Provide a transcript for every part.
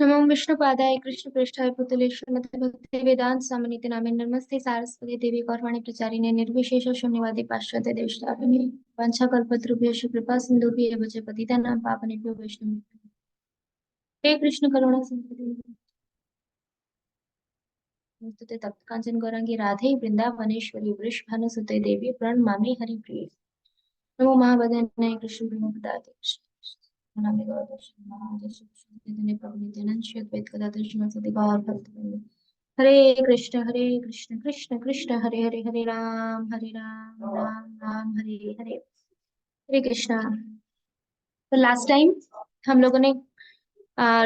नमो विष्णुपादाय कृष्णपृष्ठाय भूतले श्रीमते भक्ति वेदांत स्वामिनिति नामे नमस्ते सारस्वती देवी गौरवाणी प्रचारिणे निर्विशेष शून्यवादी पाश्चात्य देशतारिणे वाञ्छाकल्पतरुभ्यश्च कृपा सिन्धुभ्येव च पतितानां पावनेभ्यो वैष्णवेभ्यो हे कृष्ण करुणा सिन्धु नमोस्तुते तप्त कांचन गौरांगी राधे वृंदावनेश्वरी वृषभानुसुते देवी प्रणमामि हरिप्रिये नमो महावदनाय कृष्ण प्रेमप्रदाते नामे गौरदर्शन महादेश चैतन्य प्रभु नित्यानंद श्री अद्वैत गदाधर श्रीवासदि गौर भक्तवृंद हरे कृष्ण कृष्ण कृष्ण हरे हरे हरे राम राम राम हरे हरे हरे कृष्णा। तो लास्ट टाइम हम लोगों ने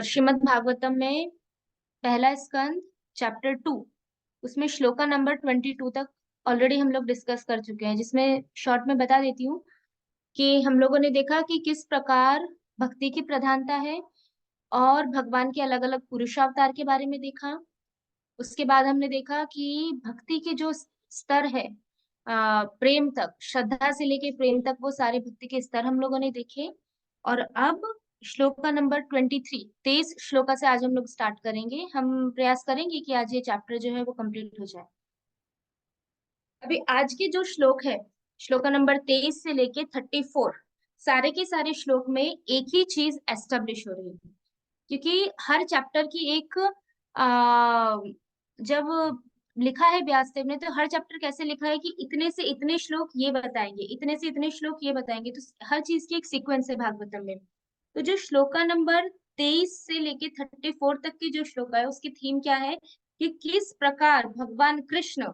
श्रीमद् भागवतम में पहला स्कंद चैप्टर 2 उसमें श्लोका नंबर 22 तक ऑलरेडी हम लोग डिस्कस कर चुके हैं, जिसमें शॉर्ट में बता देती हूँ कि हम लोगों ने देखा कि किस प्रकार भक्ति की प्रधानता है और भगवान के अलग अलग पुरुषावतार के बारे में देखा। उसके बाद हमने देखा कि भक्ति के जो स्तर है, प्रेम तक, श्रद्धा से लेके प्रेम तक, वो सारे भक्ति के स्तर हम लोगों ने देखे। और अब श्लोक का नंबर 23 श्लोका से आज हम लोग स्टार्ट करेंगे। हम प्रयास करेंगे कि आज ये चैप्टर जो है वो कंप्लीट हो जाए। अभी आज के जो श्लोक है, श्लोका नंबर 23 से लेके 34, सारे के सारे श्लोक में एक ही चीज एस्टेब्लिश हो रही है। क्योंकि हर चैप्टर की एक जब लिखा है व्यास देव ने, तो हर चैप्टर कैसे लिखा है कि इतने से इतने श्लोक ये बताएंगे, इतने से इतने श्लोक ये बताएंगे, तो हर चीज की एक सीक्वेंस है भागवतम में। तो जो श्लोका नंबर 23 से लेके 34 तक की जो श्लोका है, उसकी थीम क्या है कि किस प्रकार भगवान कृष्ण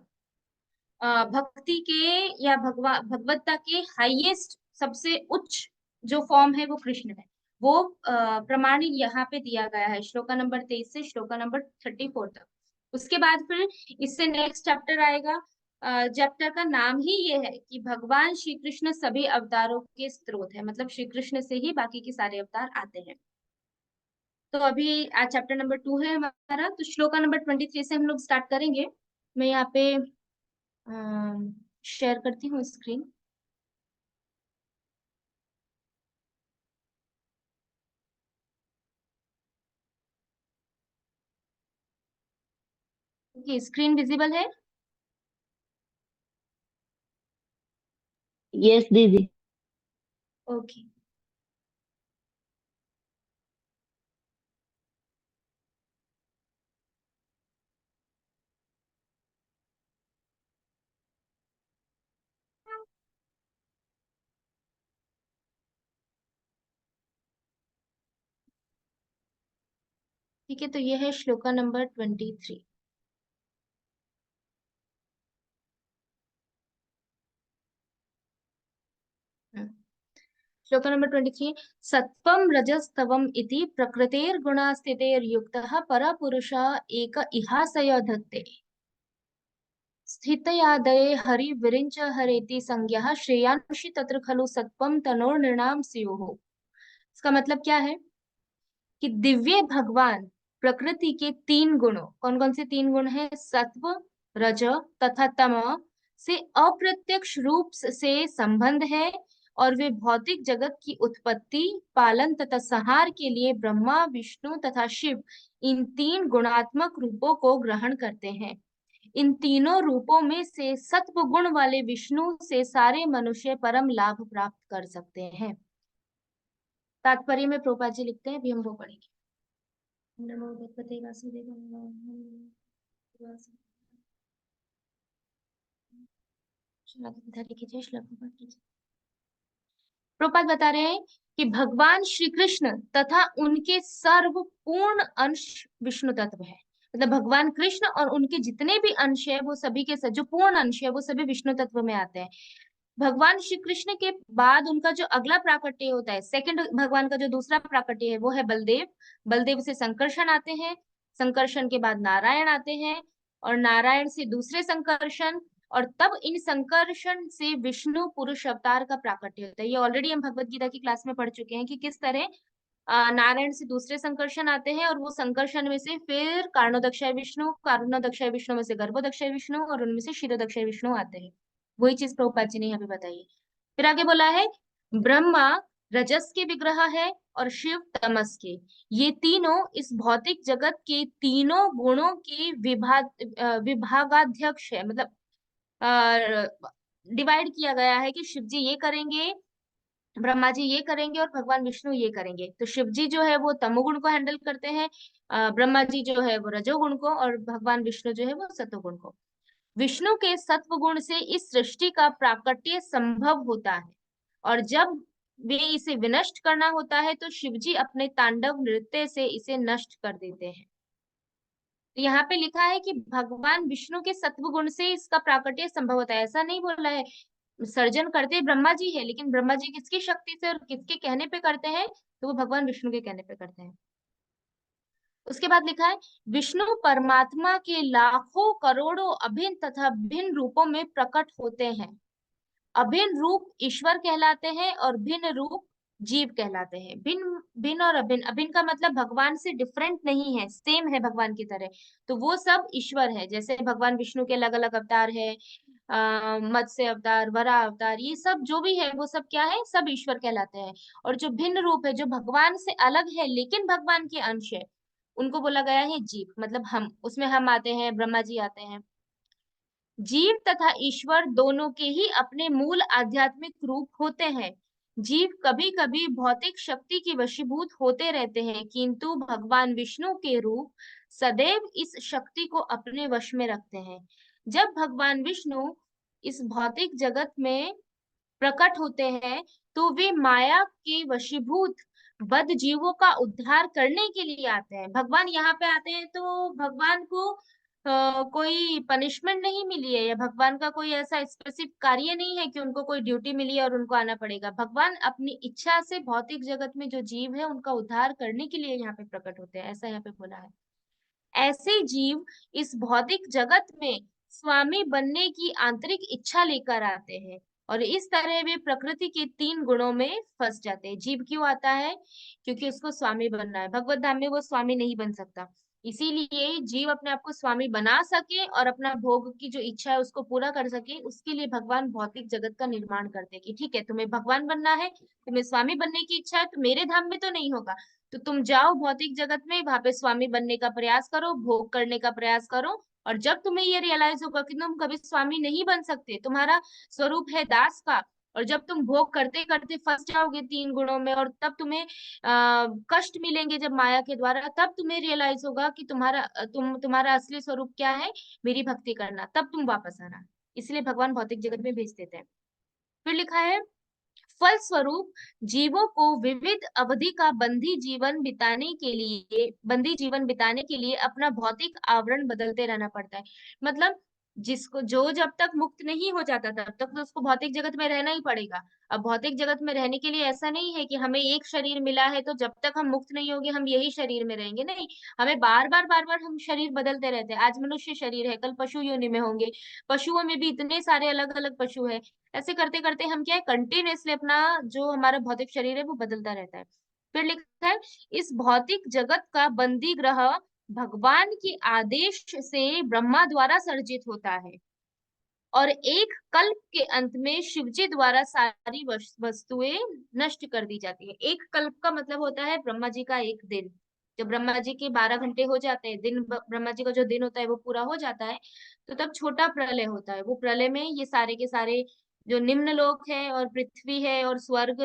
भक्ति के या भगवत्ता के हाईएस्ट, सबसे उच्च जो फॉर्म है वो कृष्ण है, वो प्रमाण यहाँ पे दिया गया है श्लोका नंबर 23 से श्लोका नंबर 34 तक। उसके बाद फिर इससे नेक्स्ट चैप्टर आएगा। चैप्टर का नाम ही ये है कि भगवान श्री कृष्ण सभी अवतारों के स्रोत है, मतलब श्री कृष्ण से ही बाकी के सारे अवतार आते हैं। तो अभी आज चैप्टर नंबर 2 है हमारा, तो श्लोका नंबर 23 से हम लोग स्टार्ट करेंगे। मैं यहाँ पे शेयर करती हूँ स्क्रीन। ओके, स्क्रीन विजिबल है? यस दीदी। ओके, ठीक है। तो ये है श्लोका नंबर 23। श्लोक नंबर 23। सत्वं रजस्तवम इति प्रकृतेर्गुणास्थितेर्युक्तः परपुरुषः एक इहासय धत्ते स्थितयादये हरि विरिञ्च हरेति संज्ञः श्रेयांसि तत्र खलु सत्वं तनोर्नृणां स्युः। इसका मतलब क्या है कि दिव्य भगवान प्रकृति के 3 गुणों, कौन कौन से 3 गुण हैं, सत्व, रज तथा तम, से अप्रत्यक्ष रूप से संबंध है और वे भौतिक जगत की उत्पत्ति, पालन तथा संहार के लिए ब्रह्मा, विष्णु तथा शिव, इन 3 गुणात्मक रूपों को ग्रहण करते हैं। इन तीनों रूपों में से सत्व गुण वाले विष्णु से सारे मनुष्य परम लाभ प्राप्त कर सकते हैं। तात्पर्य में प्रोपा जी लिखते हैं, अभी हम वो पढ़ेंगे। नमो भगवते वासुदेवाय। इधर लिखिए, श्लोक कीजिए। प्रभुपाद बता रहे हैं कि भगवान श्री कृष्ण तथा उनके सर्वपूर्ण अंश विष्णु तत्व है। मतलब भगवान कृष्ण और उनके जितने भी अंश है वो सभी के जो पूर्ण अंश है वो सभी विष्णु तत्व में आते हैं। भगवान श्री कृष्ण के बाद उनका जो अगला प्राकट्य होता है, सेकंड भगवान का जो दूसरा प्राकट्य है वो है बलदेव। बलदेव से संकर्षण आते हैं, संकर्षण के बाद नारायण आते हैं, और नारायण से दूसरे संकर्षण, और तब इन संकर्षण से विष्णु पुरुष अवतार का प्राकट्य होता है। ये ऑलरेडी हम भगवत गीता की क्लास में पढ़ चुके हैं कि किस तरह नारायण से दूसरे संकर्षण आते हैं, और वो संकर्षण में से फिर कारणोदक्षय विष्णु, कारणोदक्षय विष्णु में से गर्भोदक्षय विष्णु, और उनमें से क्षीरोदक्षय विष्णु आते हैं। वही चीज प्रभुपाद जी ने यहाँ पे बताई है। फिर आगे बोला है ब्रह्मा रजस के विग्रह है और शिव तमस के। ये तीनों इस भौतिक जगत के तीनों गुणों के विभागाध्यक्ष है। मतलब डिवाइड किया गया है कि शिव जी ये करेंगे, ब्रह्मा जी ये करेंगे और भगवान विष्णु ये करेंगे। तो शिव जी जो है वो तमोगुण को हैंडल करते हैं, ब्रह्मा जी जो है वो रजोगुण को, और भगवान विष्णु जो है वो सतोगुण को। विष्णु के सत्व गुण से इस सृष्टि का प्राकट्य संभव होता है, और जब वे इसे विनष्ट करना होता है तो शिव जी अपने तांडव नृत्य से इसे नष्ट कर देते हैं। तो यहाँ पे लिखा है कि भगवान विष्णु के सत्व गुण से इसका प्राकट्य संभव होता है, ऐसा नहीं बोला है। सर्जन करते ब्रह्मा जी है, लेकिन ब्रह्मा जी किसकी शक्ति से और किसके कहने पे करते हैं? तो वो भगवान विष्णु के कहने पे करते हैं। उसके बाद लिखा है, विष्णु परमात्मा के लाखों करोड़ों अभिन्न तथा भिन्न रूपों में प्रकट होते हैं। अभिन्न रूप ईश्वर कहलाते हैं और भिन्न रूप जीव कहलाते हैं। भिन्न भिन्न और अभिन्न, अभिन्न का मतलब भगवान से डिफरेंट नहीं है, सेम है भगवान की तरह, तो वो सब ईश्वर है। जैसे भगवान विष्णु के अलग अलग अवतार है, मत्स्य अवतार, वराह अवतार, ये सब जो भी है वो सब क्या है, सब ईश्वर कहलाते हैं। और जो भिन्न रूप है, जो भगवान से अलग है लेकिन भगवान के अंश है, उनको बोला गया है जीव। मतलब हम, उसमें हम आते हैं, ब्रह्मा जी आते हैं। जीव तथा ईश्वर दोनों के ही अपने मूल आध्यात्मिक रूप होते हैं। जीव कभी कभी भौतिक शक्ति के वशीभूत होते रहते हैं, किंतु भगवान विष्णु के रूप सदैव इस शक्ति को अपने वश में रखते हैं। जब भगवान विष्णु इस भौतिक जगत में प्रकट होते हैं तो वे माया के वशीभूत बद्ध जीवों का उद्धार करने के लिए आते हैं। भगवान यहाँ पे आते हैं तो भगवान को कोई पनिशमेंट नहीं मिली है, या भगवान का कोई ऐसा स्पेसिफिक कार्य नहीं है कि उनको कोई ड्यूटी मिली है और उनको आना पड़ेगा। भगवान अपनी इच्छा से भौतिक जगत में जो जीव है उनका उद्धार करने के लिए यहाँ पे प्रकट होते हैं, ऐसा यहाँ पे बोला है। ऐसे जीव इस भौतिक जगत में स्वामी बनने की आंतरिक इच्छा लेकर आते हैं, और इस तरह वे प्रकृति के तीन गुणों में फंस जाते हैं। जीव क्यों आता है? क्योंकि उसको स्वामी बनना है। भगवत धाम में वो स्वामी नहीं बन सकता, इसीलिए जीव अपने आप को स्वामी बना सके और अपना भोग की जो इच्छा है उसको पूरा कर सके, उसके लिए भगवान भौतिक जगत का निर्माण करते हैं कि ठीक है, तुम्हें भगवान बनना है, तुम्हें स्वामी बनने की इच्छा है, तो मेरे धाम में तो नहीं होगा, तो तुम जाओ भौतिक जगत में, वहां पे स्वामी बनने का प्रयास करो, भोग करने का प्रयास करो। और जब तुम्हें ये रियलाइज होगा कि तुम कभी स्वामी नहीं बन सकते, तुम्हारा स्वरूप है दास का, और जब तुम भोग करते करते फंस जाओगे तीन गुणों में, और तब तुम्हें कष्ट मिलेंगे जब माया के द्वारा, तब तुम्हें रियलाइज होगा कि तुम्हारा असली स्वरूप क्या है, मेरी भक्ति करना, तब तुम वापस आना। इसलिए भगवान भौतिक जगत में भेज देते हैं। फिर लिखा है, फलस्वरूप जीवों को विविध अवधि का बंदी जीवन बिताने के लिए अपना भौतिक आवरण बदलते रहना पड़ता है। मतलब जिसको, जो जब तक मुक्त नहीं हो जाता तब तक तो उसको भौतिक जगत में रहना ही पड़ेगा। अब भौतिक जगत में रहने के लिए ऐसा नहीं है कि हमें एक शरीर मिला है तो जब तक हम मुक्त नहीं होंगे हम यही शरीर में रहेंगे, नहीं। हमें बार बार हम शरीर बदलते रहते हैं। आज मनुष्य शरीर है, कल पशु योनि में होंगे, पशुओं में भी इतने सारे अलग अलग पशु है। ऐसे करते करते हम क्या है, कंटिन्यूअसली अपना जो हमारा भौतिक शरीर है वो बदलता रहता है। फिर लिखा है, इस भौतिक जगत का बंदी ग्रह भगवान के आदेश से ब्रह्मा द्वारा सर्जित होता है, और एक कल्प के अंत में शिवजी द्वारा सारी वस्तुएं नष्ट कर दी जाती है। एक कल्प का मतलब होता है ब्रह्मा जी का एक दिन। जब ब्रह्मा जी के 12 घंटे हो जाते हैं, दिन ब्रह्मा जी का जो दिन होता है वो पूरा हो जाता है, तो तब छोटा प्रलय होता है। वो प्रलय में ये सारे के सारे जो निम्न लोक है और पृथ्वी है और स्वर्ग,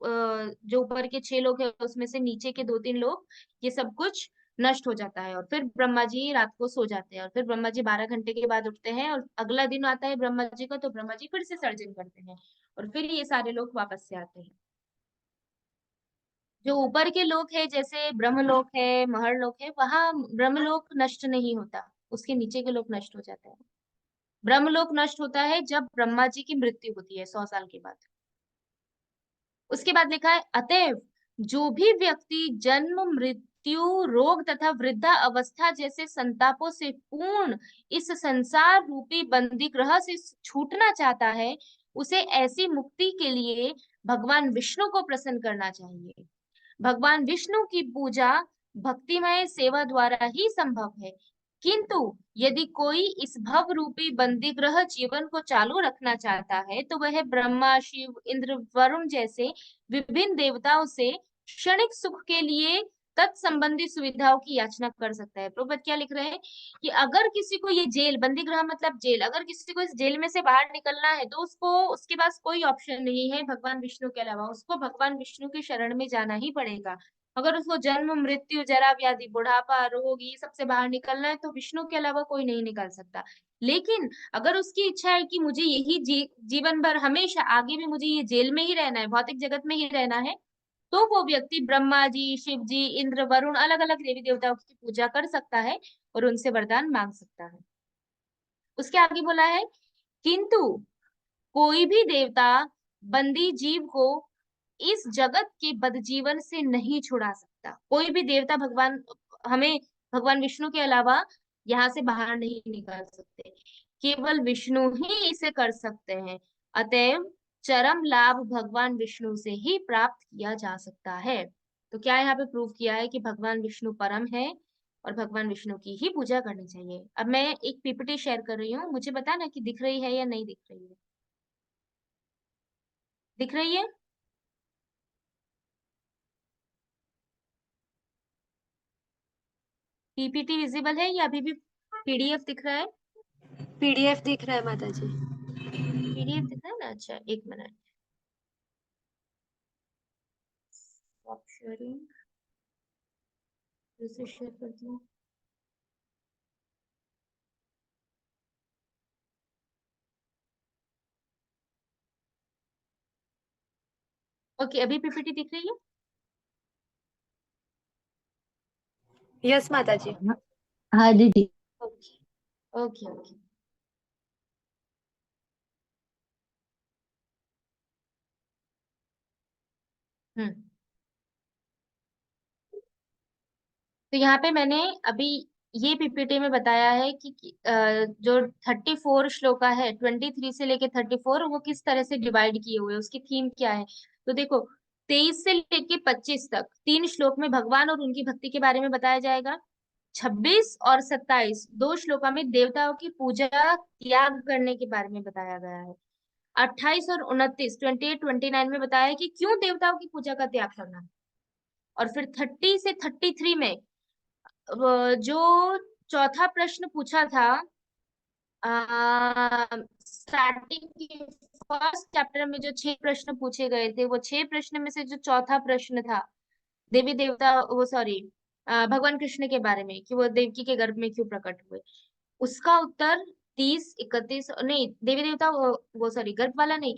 जो ऊपर के 6 लोक है उसमें से नीचे के 2-3 लोक, ये सब कुछ नष्ट हो जाता है। और फिर ब्रह्मा जी रात को सो जाते हैं, और फिर ब्रह्मा जी 12 घंटे के बाद उठते हैं, और अगला दिन आता है ब्रह्मा जी का, तो ब्रह्मा जी फिर से सर्जन करते हैं, और फिर ये सारे लोग वापस से आते हैं। जो ऊपर के लोग है, जैसे ब्रह्मलोक है, महर्लोक है, वहां ब्रह्मलोक नष्ट नहीं होता, उसके नीचे के लोग नष्ट हो जाते हैं। ब्रह्मलोक नष्ट होता है जब ब्रह्मा जी की मृत्यु होती है 100 साल के बाद। उसके बाद लिखा है, अतएव जो भी व्यक्ति जन्म, मृत्यु, रोग तथा वृद्धा अवस्था जैसे संतापों से पूर्ण इस संसार रूपी बंदी ग्रह से छूटना चाहता है, उसे ऐसी मुक्ति के लिए भगवान विष्णु को प्रसन्न करना चाहिए। भगवान विष्णु की पूजा भक्तिमय सेवा द्वारा ही संभव है। किंतु यदि कोई इस भव रूपी बंदी ग्रह जीवन को चालू रखना चाहता है तो वह ब्रह्मा, शिव, इंद्र, वरुण जैसे विभिन्न देवताओं से क्षणिक सुख के लिए तत्संबंधी सुविधाओं की याचना कर सकता है। प्रभुपद क्या लिख रहे हैं कि अगर किसी को ये जेल, बंदी गृह मतलब जेल, अगर किसी को इस जेल में से बाहर निकलना है तो उसको, उसके पास कोई ऑप्शन नहीं है भगवान विष्णु के अलावा, उसको भगवान विष्णु की शरण में जाना ही पड़ेगा। अगर उसको जन्म, मृत्यु, जरा व्याधि, बुढ़ापा, रोग ये सबसे बाहर निकलना है तो विष्णु के अलावा कोई नहीं निकल सकता। लेकिन अगर उसकी इच्छा है कि मुझे यही जीवन भर हमेशा आगे भी मुझे ये जेल में ही रहना है, भौतिक जगत में ही रहना है, तो वो व्यक्ति ब्रह्मा जी, शिव जी, इंद्र, वरुण, अलग अलग देवी देवताओं की पूजा कर सकता है और उनसे वरदान मांग सकता है। उसके आगे बोला है, किंतु कोई भी देवता बंदी जीव को इस जगत के बदजीवन से नहीं छुड़ा सकता। कोई भी देवता भगवान, हमें भगवान विष्णु के अलावा यहाँ से बाहर नहीं निकाल सकते, केवल विष्णु ही इसे कर सकते हैं। अतएव चरम लाभ भगवान विष्णु से ही प्राप्त किया जा सकता है। तो क्या यहाँ पे प्रूव किया है कि भगवान विष्णु परम है और भगवान विष्णु की ही पूजा करनी चाहिए। अब मैं एक पीपीटी शेयर कर रही हूँ, मुझे बताना कि दिख रही है या नहीं दिख रही है। दिख रही है? पीपीटी विजिबल है या अभी भी पीडीएफ दिख रहा है? पीडीएफ दिख रहा है माता जी। पीडीएफ दिख रहा है ना? अच्छा, एक मिनट। स्टॉप शेयरिंग, फिर से शेयर करती हूँ। ओके, अभी पीपीटी दिख रही है? यस माता जी। हाँ दीदी। Okay okay okay. हम्म। तो यहाँ पे मैंने अभी ये पीपीटी में बताया है जो 34 श्लोका है, 23 से लेके 34, वो किस तरह से डिवाइड किए हुए हैं, उसकी थीम क्या है। तो देखो, 23 से लेके 25 तक 3 श्लोक में भगवान और उनकी भक्ति के बारे में बताया जाएगा। 26 और 27 2 श्लोका में देवताओं की पूजा त्याग करने के बारे में बताया गया है। 28 और 29, 28 29 में बताया है कि क्यों देवताओं की पूजा का त्याग करना है। और फिर 30 से 33 में जो चौथा प्रश्न पूछा था, स्टार्टिंग के फर्स्ट चैप्टर में जो 6 प्रश्न पूछे गए थे, वो 6 प्रश्न में से जो चौथा प्रश्न था, देवी देवता, वो सॉरी, भगवान कृष्ण के बारे में कि वो देवकी के गर्भ में क्यों प्रकट हुए, उसका उत्तर 30 31, नहीं, देवी देवता वो सॉरी, गर्भ वाला नहीं,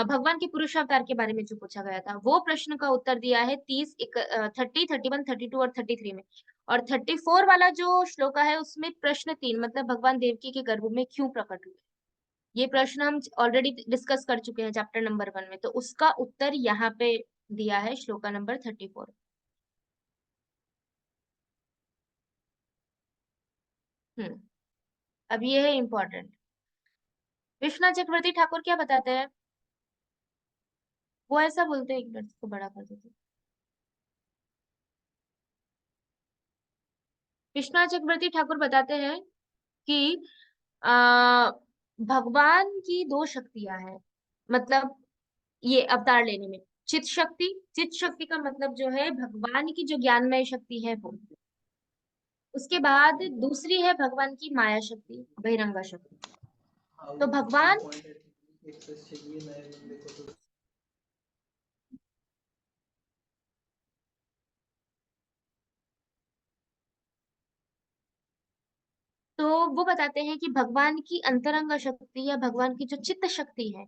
भगवान के पुरुष अवतार के बारे में जो पूछा गया था, वो प्रश्न का उत्तर दिया है 30 31 32 और 33 में। और 34 वाला जो श्लोका है उसमें प्रश्न 3, मतलब भगवान देवकी के गर्भ में क्यों प्रकट हुए, ये प्रश्न हम ऑलरेडी डिस्कस कर चुके हैं चैप्टर नंबर 1 में, तो उसका उत्तर यहाँ पे दिया है श्लोका नंबर 34। हम्म। अब ये है इम्पोर्टेंट। विश्वनाथ चक्रवर्ती ठाकुर क्या बताते हैं? वो ऐसा बोलते हैं, एक मिनट को बड़ा कर देते हैं। विश्वनाथ चक्रवर्ती ठाकुर बताते हैं कि आ, भगवान की 2 शक्तियां हैं, मतलब ये अवतार लेने में। चित शक्ति का मतलब जो है भगवान की जो ज्ञानमय शक्ति है वो। उसके बाद दूसरी है भगवान की माया शक्ति, बहिरंगा शक्ति। तो भगवान, तो वो बताते हैं कि भगवान की अंतरंग शक्ति या भगवान की जो चित्त शक्ति है,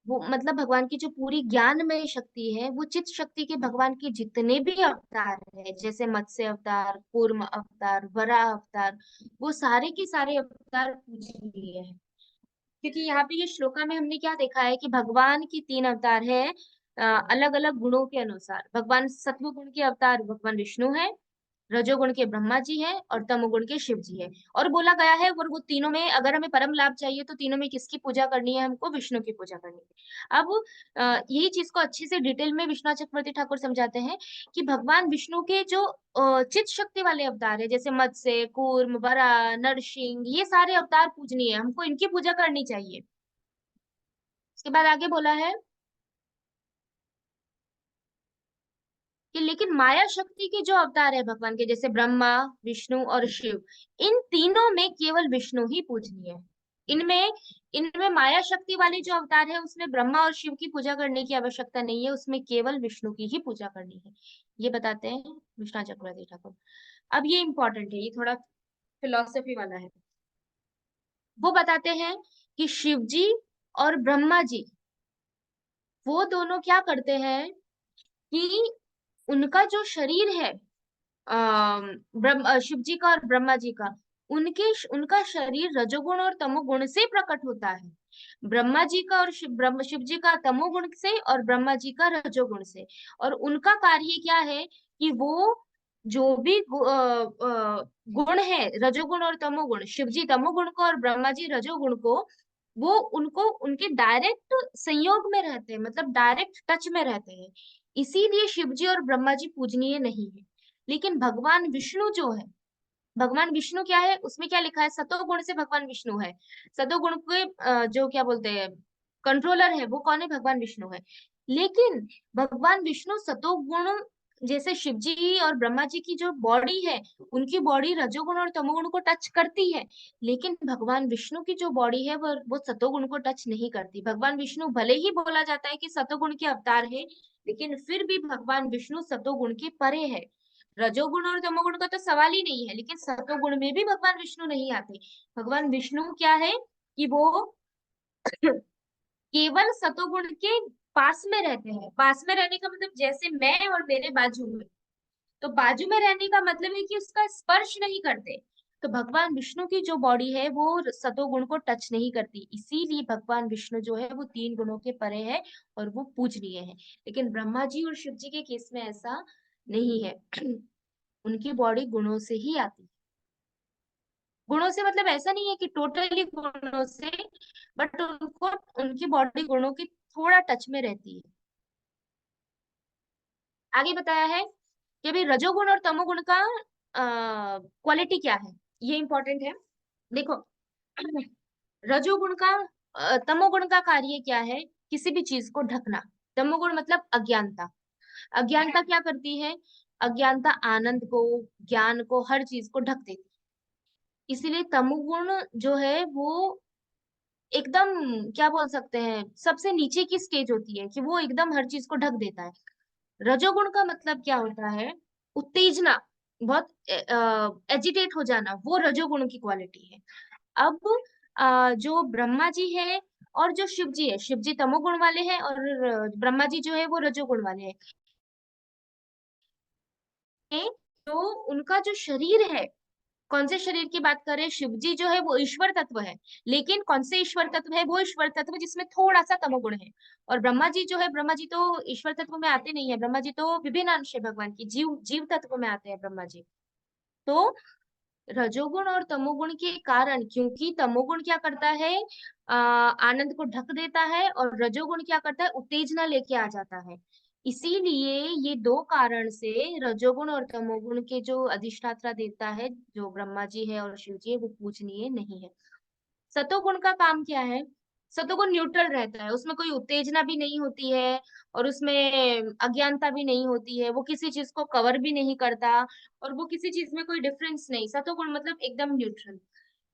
वो मतलब भगवान की जो पूरी ज्ञानमय शक्ति है, वो चित्त शक्ति के भगवान के जितने भी अवतार है, जैसे मत्स्य अवतार, कूर्म अवतार, वराह अवतार, वो सारे के सारे अवतार पूजनीय है। क्योंकि यहाँ पे ये श्लोका में हमने क्या देखा है कि भगवान की 3 अवतार है, अलग अलग गुणों के अनुसार। भगवान सत्व गुण के अवतार भगवान विष्णु है, रजोगुण के ब्रह्मा जी हैं और तमोगुण के शिव जी हैं। और बोला गया है, और वो तीनों में अगर हमें परम लाभ चाहिए तो तीनों में किसकी पूजा करनी है? हमको विष्णु की पूजा करनी है। अब यही चीज को अच्छे से डिटेल में विश्वनाथ चक्रवर्ती ठाकुर समझाते हैं कि भगवान विष्णु के जो चित शक्ति वाले अवतार है, जैसे मत्स्य, कूर्म, वराह, नरसिंह, ये सारे अवतार पूजनीय है, हमको इनकी पूजा करनी चाहिए। उसके बाद आगे बोला है कि लेकिन माया शक्ति के जो अवतार है भगवान के, जैसे ब्रह्मा, विष्णु और शिव, इन तीनों में केवल विष्णु ही पूजनीय है। इनमें इनमें माया शक्ति वाले जो अवतार है उसमें ब्रह्मा और शिव की पूजा करने की आवश्यकता नहीं है, उसमें केवल विष्णु की ही पूजा करनी है। ये बताते हैं विश्वनाथ चक्रवर्ती ठाकुर। अब ये इंपॉर्टेंट है, ये थोड़ा फिलोसफी वाला है। वो बताते हैं कि शिव जी और ब्रह्मा जी, वो दोनों क्या करते हैं कि उनका जो शरीर है, शिव जी का और ब्रह्मा जी का, उनका शरीर रजोगुण और तमोगुण से प्रकट होता है। ब्रह्मा जी का और शिव जी का तमोगुण से और ब्रह्मा जी का रजोगुण से। और उनका कार्य क्या है कि वो जो भी गुण है, रजोगुण और तमोगुण, शिव जी तमोगुण को और ब्रह्मा जी रजोगुण को, वो उनको उनके डायरेक्ट संयोग में रहते हैं, मतलब डायरेक्ट टच में रहते हैं। इसीलिए शिव जी और ब्रह्मा जी पूजनीय नहीं है। लेकिन भगवान विष्णु जो है, भगवान विष्णु क्या है, उसमें क्या लिखा है? सतोगुण से भगवान विष्णु है। सतोगुण के जो क्या बोलते हैं, कंट्रोलर है, वो कौन है? भगवान विष्णु है। लेकिन भगवान विष्णु सतोगुण, जैसे शिव जी और ब्रह्मा जी की जो बॉडी है, उनकी बॉडी रजोगुण और तमोगुण को टच करती है। लेकिन भगवान विष्णु की जो बॉडी है वो सतोगुण को टच नहीं करती। भगवान विष्णु भले ही बोला जाता है कि सतोगुण के अवतार है, लेकिन फिर भी भगवान विष्णु सतोगुण के परे है। रजोगुण और तमोगुण का तो सवाल ही नहीं है, लेकिन सतोगुण में भी भगवान विष्णु नहीं आते। भगवान विष्णु क्या है कि वो केवल सतोगुण के पास में रहते हैं। पास में रहने का मतलब जैसे मैं और मेरे बाजू में, तो बाजू में रहने का मतलब है कि उसका स्पर्श नहीं करते। तो भगवान विष्णु की जो बॉडी है वो सतोगुण को टच नहीं करती, इसीलिए भगवान विष्णु जो है वो तीन गुणों के परे है और वो पूजनीय है। लेकिन ब्रह्मा जी और शिव जी के केस में ऐसा नहीं है। उनकी बॉडी गुणों से ही आती है। गुणों से मतलब ऐसा नहीं है कि टोटली गुणों से, बट उनको उनकी बॉडी गुणों की थोड़ा टच में रहती है। आगे बताया है कि अभी रजोगुण और तमोगुण का क्वालिटी क्या है, ये इंपॉर्टेंट है। देखो, रजोगुण का तमोगुण का कार्य क्या है? किसी भी चीज को ढकना। तमोगुण मतलब अज्ञानता। अज्ञानता क्या करती है? अज्ञानता आनंद को, ज्ञान को, हर चीज को ढक देती है। इसीलिए तमोगुण जो है वो एकदम, क्या बोल सकते हैं, सबसे नीचे की स्टेज होती है कि वो एकदम हर चीज को ढक देता है। रजोगुण का मतलब क्या होता है? उत्तेजना, बहुत एजिटेट हो जाना, वो रजोगुण की क्वालिटी है। अब जो ब्रह्मा जी है और जो शिव जी है, शिव जी तमोगुण वाले हैं और ब्रह्मा जी जो है वो रजोगुण वाले हैं। तो उनका जो शरीर है, कौन से शरीर की बात करें? शिव जी जो है वो ईश्वर तत्व है, लेकिन कौन से ईश्वर तत्व है? वो ईश्वर तत्व जिसमें थोड़ा सा तमोगुण है। और ब्रह्मा जी जो है, ब्रह्मा जी तो ईश्वर तत्व में आते नहीं है, ब्रह्मा जी तो विभिन्न अंश है भगवान की, जीव जीव तत्व में आते हैं ब्रह्मा जी। तो रजोगुण और तमोगुण के कारण, क्योंकि तमोगुण क्या करता है, आनंद को ढक देता है, और रजोगुण क्या करता है, उत्तेजना लेके आ जाता है। इसीलिए ये दो कारण से रजोगुण और तमोगुण के जो अधिष्ठाता देवता है, जो ब्रह्मा जी है और शिव जी है, वो पूजनीय नहीं है। सतोगुण का काम क्या है? सतोगुण न्यूट्रल रहता है, उसमें कोई उत्तेजना भी नहीं होती है और उसमें अज्ञानता भी नहीं होती है, वो किसी चीज को कवर भी नहीं करता और वो किसी चीज में कोई डिफरेंस नहीं। सतोगुण मतलब एकदम न्यूट्रल।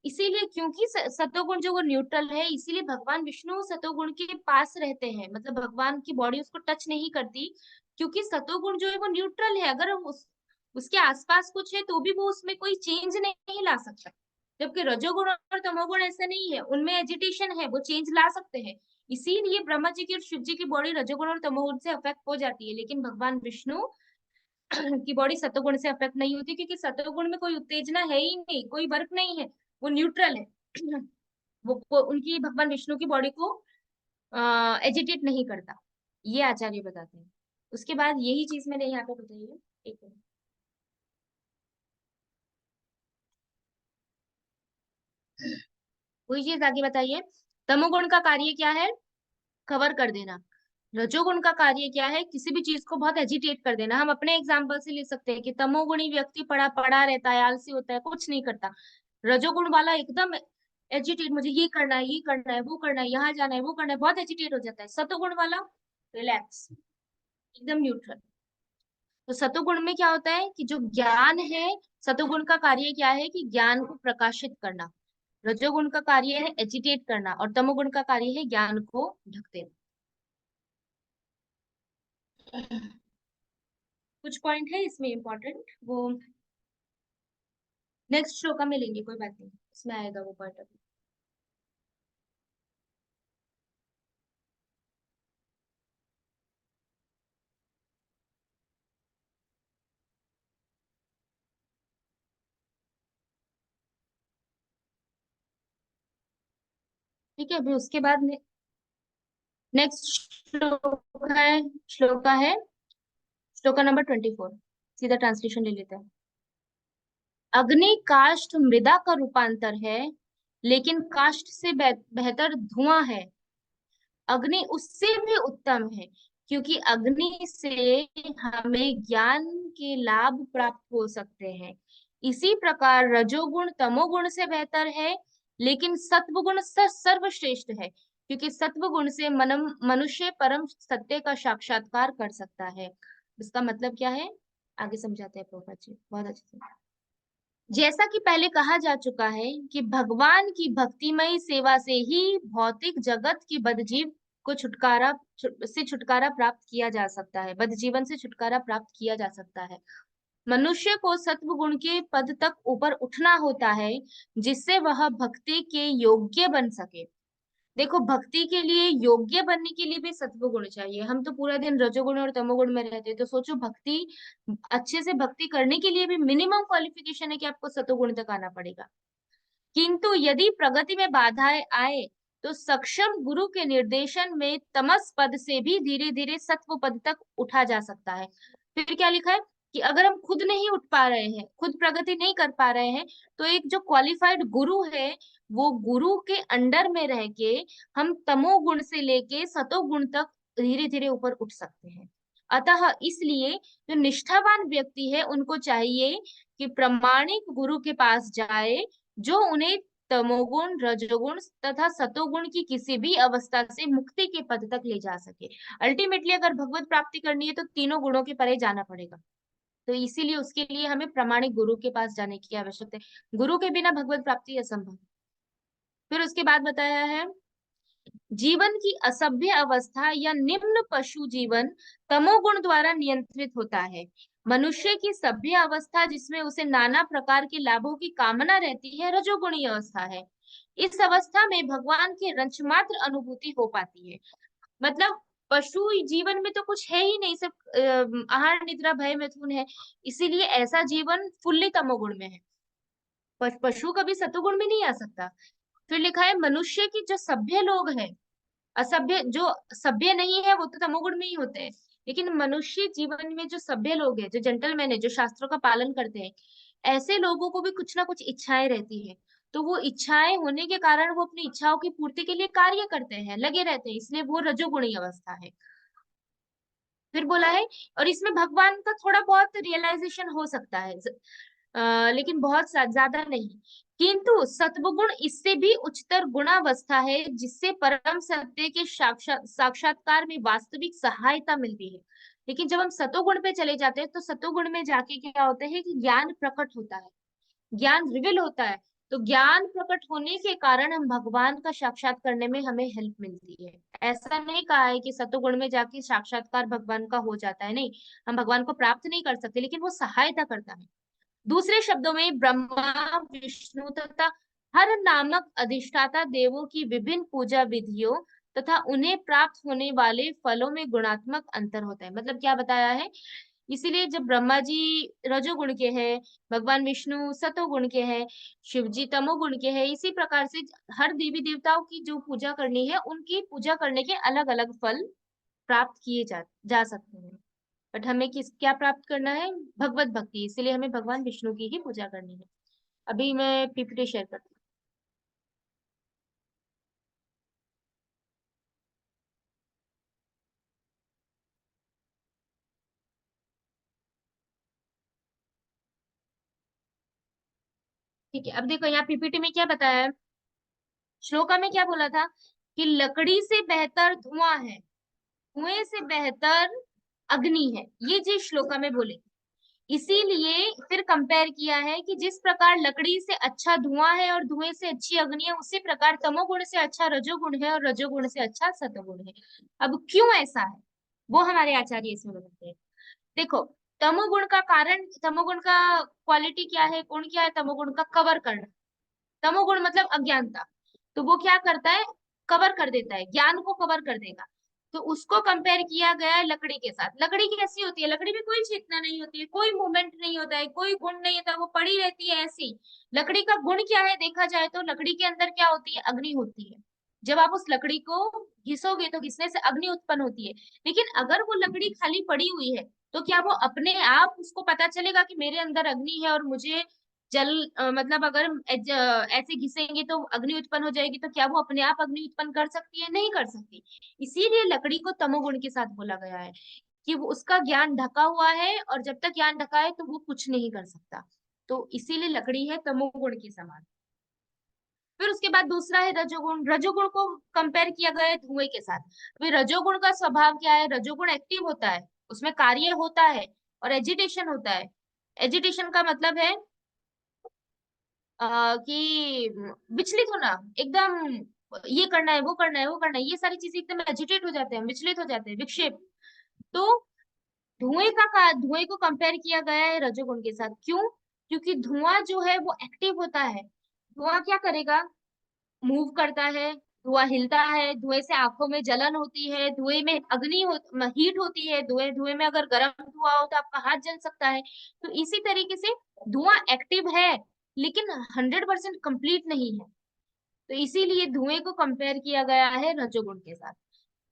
इसीलिए क्योंकि सतोगुण जो वो न्यूट्रल है, इसीलिए भगवान विष्णु सतोगुण के पास रहते हैं, मतलब भगवान की बॉडी उसको टच नहीं करती, क्योंकि सतोगुण जो है वो न्यूट्रल है। अगर उसके आसपास कुछ है तो भी वो उसमें कोई चेंज नहीं ला सकता। जबकि रजोगुण और तमोगुण ऐसा नहीं है, उनमें एजिटेशन है, वो चेंज ला सकते हैं। इसीलिए ब्रह्मा जी की और शिव जी की बॉडी रजोगुण और तमोगुण से अफेक्ट हो जाती है, लेकिन भगवान विष्णु की बॉडी सतोगुण से अफेक्ट नहीं होती, क्योंकि सतोगुण में कोई उत्तेजना है ही नहीं, कोई वर्क नहीं है, वो न्यूट्रल है। उनकी, भगवान विष्णु की बॉडी को एजिटेट नहीं करता। ये आचार्य बताते हैं। उसके बाद यही चीज मैंने यहाँ पे बताई है। एक मिनट। वही चीज आगे बताइए। तमोगुण का कार्य क्या है? कवर कर देना। रजोगुण का कार्य क्या है? किसी भी चीज को बहुत एजिटेट कर देना। हम अपने एग्जाम्पल से ले सकते हैं कि तमोगुणी व्यक्ति पड़ा पड़ा रहता है, आलसी होता है, कुछ नहीं करता। रजोगुण वाला एकदम एजिटेट, मुझे ये करना है, ये करना है, वो करना है, यहाँ जाना है, वो करना है, बहुत एजिटेट हो जाता है। सतोगुण वाला रिलैक्स, एकदम न्यूट्रल। तो सतोगुण में क्या होता है कि जो ज्ञान है, सतोगुण का कार्य क्या है कि ज्ञान को प्रकाशित करना। रजोगुण का कार्य है एजिटेट करना, और तमोगुण का कार्य है ज्ञान को ढक देना। कुछ पॉइंट है इसमें इंपॉर्टेंट, वो नेक्स्ट श्लोका में लेंगे, कोई बात नहीं, इसमें आएगा वो पॉइंट अभी। ठीक है, अभी उसके बाद नेक्स्ट श्लोका है श्लोका नंबर 24। सीधा ट्रांसलेशन ले लेते हैं। अग्नि काष्ठ मृदा का रूपांतर है, लेकिन काष्ठ से बेहतर धुआं है। अग्नि उससे भी उत्तम है, क्योंकि अग्नि से हमें ज्ञान के लाभ प्राप्त हो सकते हैं। इसी प्रकार रजोगुण तमोगुण से बेहतर है, लेकिन सत्वगुण सर्वश्रेष्ठ है, क्योंकि सत्वगुण से मनुष्य परम सत्य का साक्षात्कार कर सकता है। इसका मतलब क्या है, आगे समझाते हैं प्रभुपाद जी बहुत अच्छे से। जैसा कि पहले कहा जा चुका है कि भगवान की भक्तिमयी सेवा से ही भौतिक जगत की बदजीव को छुटकारा प्राप्त किया जा सकता है, बदजीवन से छुटकारा प्राप्त किया जा सकता है। मनुष्य को सत्व गुण के पद तक ऊपर उठना होता है, जिससे वह भक्ति के योग्य बन सके। देखो, भक्ति के लिए योग्य बनने के लिए भी सत्व गुण चाहिए। हम तो पूरा दिन रजोगुण और तमोगुण में रहते हैं, तो सोचो भक्ति, अच्छे से भक्ति करने के लिए भी मिनिमम क्वालिफिकेशन है कि आपको सत्वगुण तक आना पड़ेगा। किंतु यदि प्रगति में बाधाएं आए, तो सक्षम गुरु के निर्देशन में तमस पद से भी धीरे धीरे सत्व पद तक उठा जा सकता है। फिर क्या लिखा है कि अगर हम खुद नहीं उठ पा रहे हैं, खुद प्रगति नहीं कर पा रहे हैं, तो एक जो क्वालिफाइड गुरु है, वो गुरु के अंडर में रह के हम तमोगुण से लेके सतोगुण तक धीरे धीरे ऊपर उठ सकते हैं। अतः इसलिए जो निष्ठावान व्यक्ति है, उनको चाहिए कि प्रामाणिक गुरु के पास जाए, जो उन्हें तमोगुण रजोगुण तथा सतोगुण की किसी भी अवस्था से मुक्ति के पद तक ले जा सके। अल्टीमेटली अगर भगवत प्राप्ति करनी है तो तीनों गुणों के परे जाना पड़ेगा। तो इसीलिए उसके लिए हमें प्रामाणिक गुरु के पास जाने की आवश्यकता है। गुरु के बिना भगवत प्राप्ति असंभव। फिर उसके बाद बताया है, जीवन की असभ्य अवस्था या निम्न पशु जीवन तमोगुण द्वारा नियंत्रित होता है। मनुष्य की सभ्य अवस्था, जिसमें उसे नाना प्रकार के लाभों की कामना रहती है, रजोगुणी अवस्था है। इस अवस्था में भगवान की रंचमात्र अनुभूति हो पाती है। मतलब पशु जीवन में तो कुछ है ही नहीं, सिर्फ आहार निद्रा भय मैथुन है। इसीलिए ऐसा जीवन फुल्ली तमोगुण में है। पशु कभी सतोगुण में नहीं आ सकता। फिर लिखा है, मनुष्य की जो सभ्य लोग हैं, असभ्य जो सभ्य नहीं है वो तो तमोगुण में ही होते हैं, लेकिन मनुष्य जीवन में जो सभ्य लोग हैं, जो जेंटलमैन है, जो शास्त्रों का पालन करते हैं, ऐसे लोगों को भी कुछ ना कुछ इच्छाएं रहती है। तो वो इच्छाएं होने के कारण वो अपनी इच्छाओं की पूर्ति के लिए कार्य करते हैं, लगे रहते हैं, इसलिए वो रजोगुणी अवस्था है। फिर बोला है, और इसमें भगवान का थोड़ा बहुत रियलाइजेशन हो सकता है, लेकिन बहुत ज्यादा नहीं। किंतु सत्वगुण इससे भी उच्चतर गुणावस्था है, जिससे परम सत्य के साक्षात्कार में वास्तविक सहायता मिलती है। लेकिन जब हम सतोगुण पे चले जाते हैं, तो सतोगुण में जाके क्या होता है कि ज्ञान प्रकट होता है, ज्ञान रिवील होता है। तो ज्ञान प्रकट होने के कारण हम भगवान का साक्षात करने में हमें हेल्प मिलती है। ऐसा नहीं कहा है कि सतोगुण में जाके साक्षात्कार भगवान का हो जाता है, नहीं, हम भगवान को प्राप्त नहीं कर सकते, लेकिन वो सहायता करता है। दूसरे शब्दों में ब्रह्मा विष्णु तथा हर नामक अधिष्ठाता देवों की विभिन्न पूजा विधियों तथा उन्हें प्राप्त होने वाले फलों में गुणात्मक अंतर होता है। मतलब क्या बताया है, इसीलिए जब ब्रह्मा जी रजोगुण के हैं, भगवान विष्णु सतोगुण के हैं, शिव जी तमोगुण के हैं, इसी प्रकार से हर देवी देवताओं की जो पूजा करनी है, उनकी पूजा करने के अलग अलग फल प्राप्त किए जा सकते हैं। बट हमें क्या प्राप्त करना है? भगवत भक्ति। इसीलिए हमें भगवान विष्णु की ही पूजा करनी है। अभी मैं पीपीटी शेयर करती हूँ। ठीक है, अब देखो यहाँ पीपीटी में क्या बताया है, श्लोका में क्या बोला था कि लकड़ी से बेहतर धुआं है, धुएं से बेहतर अग्नि है, ये चीज श्लोका में बोले। इसीलिए फिर कंपेयर किया है कि जिस प्रकार लकड़ी से अच्छा धुआं है और धुएं से अच्छी अग्नि है, उसी प्रकार तमोगुण से अच्छा रजोगुण है और रजोगुण से अच्छा सतोगुण है। अब क्यों ऐसा है, वो हमारे आचार्य इसमें बताते हैं। देखो, तमोगुण का कारण, तमोगुण का क्वालिटी क्या है, गुण क्या है तमोगुण का, कवर करना। तमोगुण मतलब अज्ञानता, तो वो क्या करता है, कवर कर देता है, ज्ञान को कवर कर देगा। तो उसको कंपेयर किया गया है लकड़ी के साथ। लकड़ी कैसी होती है, लकड़ी में कोई चेतना नहीं होती है, कोई मूवमेंट नहीं होता है, कोई गुण नहीं होता, वो पड़ी रहती है ऐसी ही। लकड़ी का गुण क्या है देखा जाए तो, लकड़ी के अंदर क्या होती है, अग्नि होती है। जब आप उस लकड़ी को घिसोगे तो घिसने से अग्नि उत्पन्न होती है। लेकिन अगर वो लकड़ी खाली पड़ी हुई है, तो क्या वो अपने आप उसको पता चलेगा कि मेरे अंदर अग्नि है और मुझे जल मतलब अगर ऐसे घिसेंगे तो अग्नि उत्पन्न हो जाएगी, तो क्या वो अपने आप अग्नि उत्पन्न कर सकती है, नहीं कर सकती। इसीलिए लकड़ी को तमोगुण के साथ बोला गया है कि वो, उसका ज्ञान ढका हुआ है और जब तक ज्ञान ढका है तो वो कुछ नहीं कर सकता। तो इसीलिए लकड़ी है तमोगुण के समान। फिर उसके बाद दूसरा है रजोगुण। रजोगुण को कंपेयर किया गया है धुएं के साथ। फिर रजोगुण का स्वभाव क्या है, रजोगुण एक्टिव होता है, उसमें कार्य होता है और एजिटेशन होता है। एजिटेशन का मतलब है कि विचलित होना एकदम, ये करना है वो करना है वो करना है, ये सारी चीजें एकदम एजिटेट हो जाते हैं, विचलित हो जाते हैं, विक्षेप। तो धुएं को कंपेयर किया गया है रजोगुण के साथ। क्यों? क्योंकि धुआं जो है वो एक्टिव होता है। धुआं क्या करेगा, मूव करता है, धुआं हिलता है, धुएं से आंखों में जलन होती है, धुएं में अग्नि हो, हीट होती है, धुएं धुएं में अगर गर्म धुआं हो तो आपका हाथ जल सकता है। तो इसी तरीके से धुआं एक्टिव है, लेकिन 100% कंप्लीट नहीं है। तो इसीलिए धुएं को कंपेयर किया गया है रजोगुण के साथ।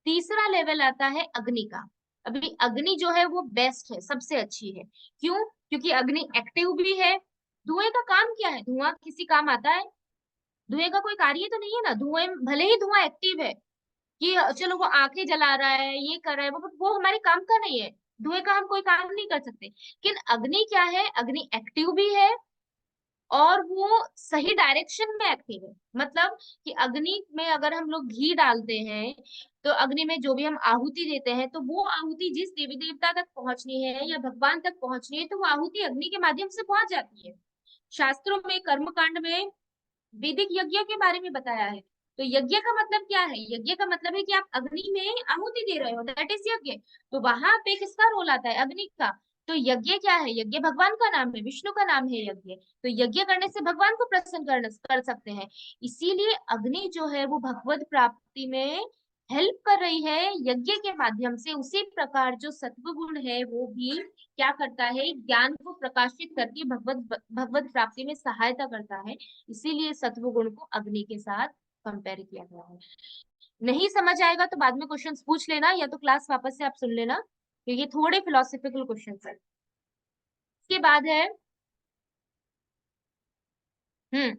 तीसरा लेवल आता है अग्नि का। अभी अग्नि जो है वो बेस्ट है, सबसे अच्छी है। क्यों? क्योंकि अग्नि एक्टिव भी है। धुएं का काम क्या है, धुआं किसी काम आता है? धुएं का कोई कार्य तो नहीं है ना। धुएं, भले ही धुआं एक्टिव है कि चलो वो आंखें जला रहा है, ये कर रहा है, वो हमारे काम का नहीं है। धुएं का हम कोई काम नहीं कर सकते। लेकिन अग्नि क्या है, अग्नि एक्टिव भी है और वो सही डायरेक्शन में एक्टिव है। मतलब कि अग्नि में अगर हम लोग घी डालते हैं, तो अग्नि में जो भी हम आहुति देते हैं, तो वो आहुति जिस देवी देवता तक पहुंचनी है या भगवान तक पहुंचनी है, तो वो आहुति अग्नि के माध्यम से पहुंच जाती है। शास्त्रों में कर्मकांड में वैदिक यज्ञ के बारे में बताया है। तो यज्ञ का मतलब क्या है, यज्ञ का मतलब है कि आप अग्नि में आहुति दे रहे हो, दैट इज यज्ञ। तो वहां पे किसका रोल आता है, अग्नि का। तो यज्ञ क्या है, यज्ञ भगवान का नाम है, विष्णु का नाम है यज्ञ। तो यज्ञ करने से भगवान को प्रसन्न कर सकते हैं। इसीलिए अग्नि जो है वो भगवत प्राप्ति में हेल्प कर रही है यज्ञ के माध्यम से। उसी प्रकार जो सत्व गुण है वो भी क्या करता है, ज्ञान को प्रकाशित करके भगवत भगवत प्राप्ति में सहायता करता है। इसीलिए सत्व गुण को अग्नि के साथ कंपेयर किया गया है। नहीं समझ आएगा तो बाद में क्वेश्चंस पूछ लेना, या तो क्लास वापस से आप सुन लेना, क्योंकि थोड़े फिलोसफिकल क्वेश्चंस है। इसके बाद है, हम्म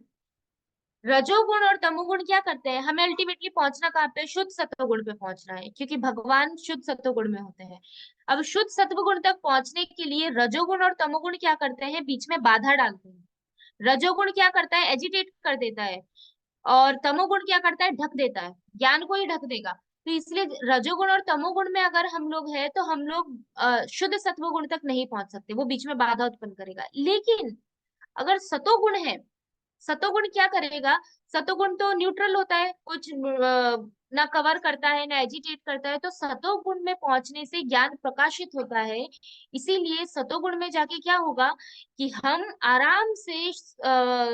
रजोगुण और तमोगुण क्या करते हैं, हमें अल्टीमेटली पहुंचना कहाँ पे, शुद्ध सत्वगुण पे पहुंचना है, क्योंकि भगवान शुद्ध सत्वगुण में होते हैं। अब शुद्ध सत्वगुण तक पहुंचने के लिए रजोगुण और तमोगुण क्या करते हैं, बीच में बाधा डालते हैं। रजोगुण क्या करता है, एजिटेट कर देता है, और तमोगुण क्या करता है, ढक देता है, ज्ञान को ही ढक देगा। तो इसलिए रजोगुण और तमोगुण में अगर हम लोग हैं तो हम लोग शुद्ध सत्वगुण तक नहीं पहुंच सकते, वो बीच में बाधा उत्पन्न करेगा। लेकिन अगर सतोगुण है, सतोगुण क्या करेगा, सतोगुण तो न्यूट्रल होता है, कुछ ना कवर करता है ना एजिटेट करता है, तो सतोगुण में पहुंचने से ज्ञान प्रकाशित होता है। इसीलिए सतोगुण में जाके क्या होगा कि हम आराम से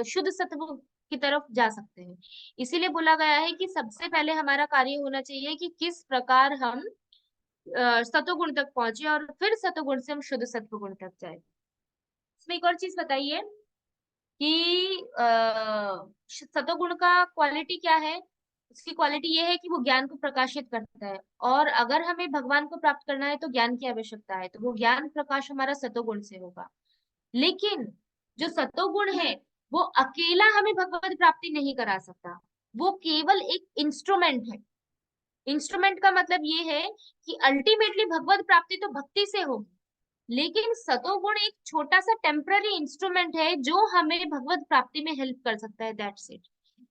शुद्ध सत्व की तरफ जा सकते हैं। इसीलिए बोला गया है कि सबसे पहले हमारा कार्य होना चाहिए कि किस प्रकार हम सतोगुण तक पहुंचे और फिर सतोगुण से हम शुद्ध सत्व गुण तक जाए। इसमें एक और चीज बताइए कि सतोगुण का क्वालिटी क्या है। उसकी क्वालिटी ये है कि वो ज्ञान को प्रकाशित करता है, और अगर हमें भगवान को प्राप्त करना है तो ज्ञान की आवश्यकता है, तो वो ज्ञान प्रकाश हमारा सतोगुण से होगा। लेकिन जो सतोगुण है वो अकेला हमें भगवत प्राप्ति नहीं करा सकता, वो केवल एक इंस्ट्रूमेंट है। इंस्ट्रूमेंट का मतलब ये है कि अल्टीमेटली भगवत प्राप्ति तो भक्ति से होगी, लेकिन सतोगुण एक छोटा सा टेम्पररी इंस्ट्रूमेंट है जो हमें भगवत प्राप्ति में हेल्प कर सकता है, दैट्स इट।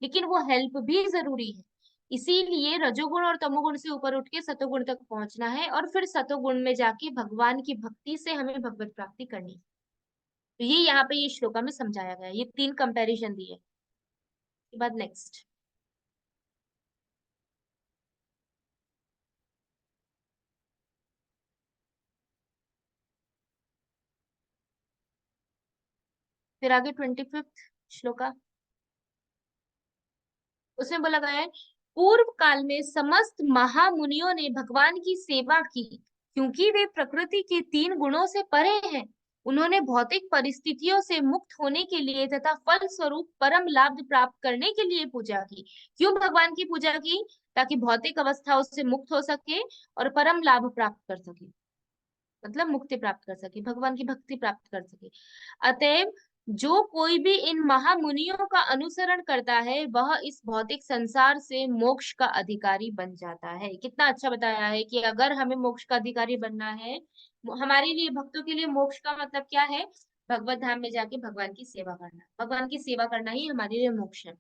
लेकिन वो हेल्प भी जरूरी है। इसीलिए रजोगुण और तमोगुण से ऊपर उठ के सतोगुण तक पहुंचना है, और फिर सतोगुण में जाके भगवान की भक्ति से हमें भगवत प्राप्ति करनी है। तो ये यहाँ पे ये श्लोका में समझाया गया है, ये 3 कंपैरिजन दिए। उसके बाद नेक्स्ट, फिर आगे 25th श्लोका, उसमें बोला गया है, पूर्व काल में समस्त महामुनियों ने भगवान की सेवा की, क्योंकि वे प्रकृति के 3 गुणों से परे हैं। उन्होंने भौतिक परिस्थितियों से मुक्त होने के लिए तथा फल स्वरूप परम लाभ प्राप्त करने के लिए पूजा की। क्यों भगवान की पूजा की? ताकि भौतिक अवस्थाओं से मुक्त हो सके और परम लाभ प्राप्त कर सके, मतलब मुक्ति प्राप्त कर सके, भगवान की भक्ति प्राप्त कर सके। अतएव जो कोई भी इन महामुनियों का अनुसरण करता है वह इस भौतिक संसार से मोक्ष का अधिकारी बन जाता है। कितना अच्छा बताया है कि अगर हमें मोक्ष का अधिकारी बनना है, हमारे लिए भक्तों के लिए मोक्ष का मतलब क्या है? भगवत धाम में जाके भगवान की सेवा करना, भगवान की सेवा करना ही हमारे लिए मोक्ष है।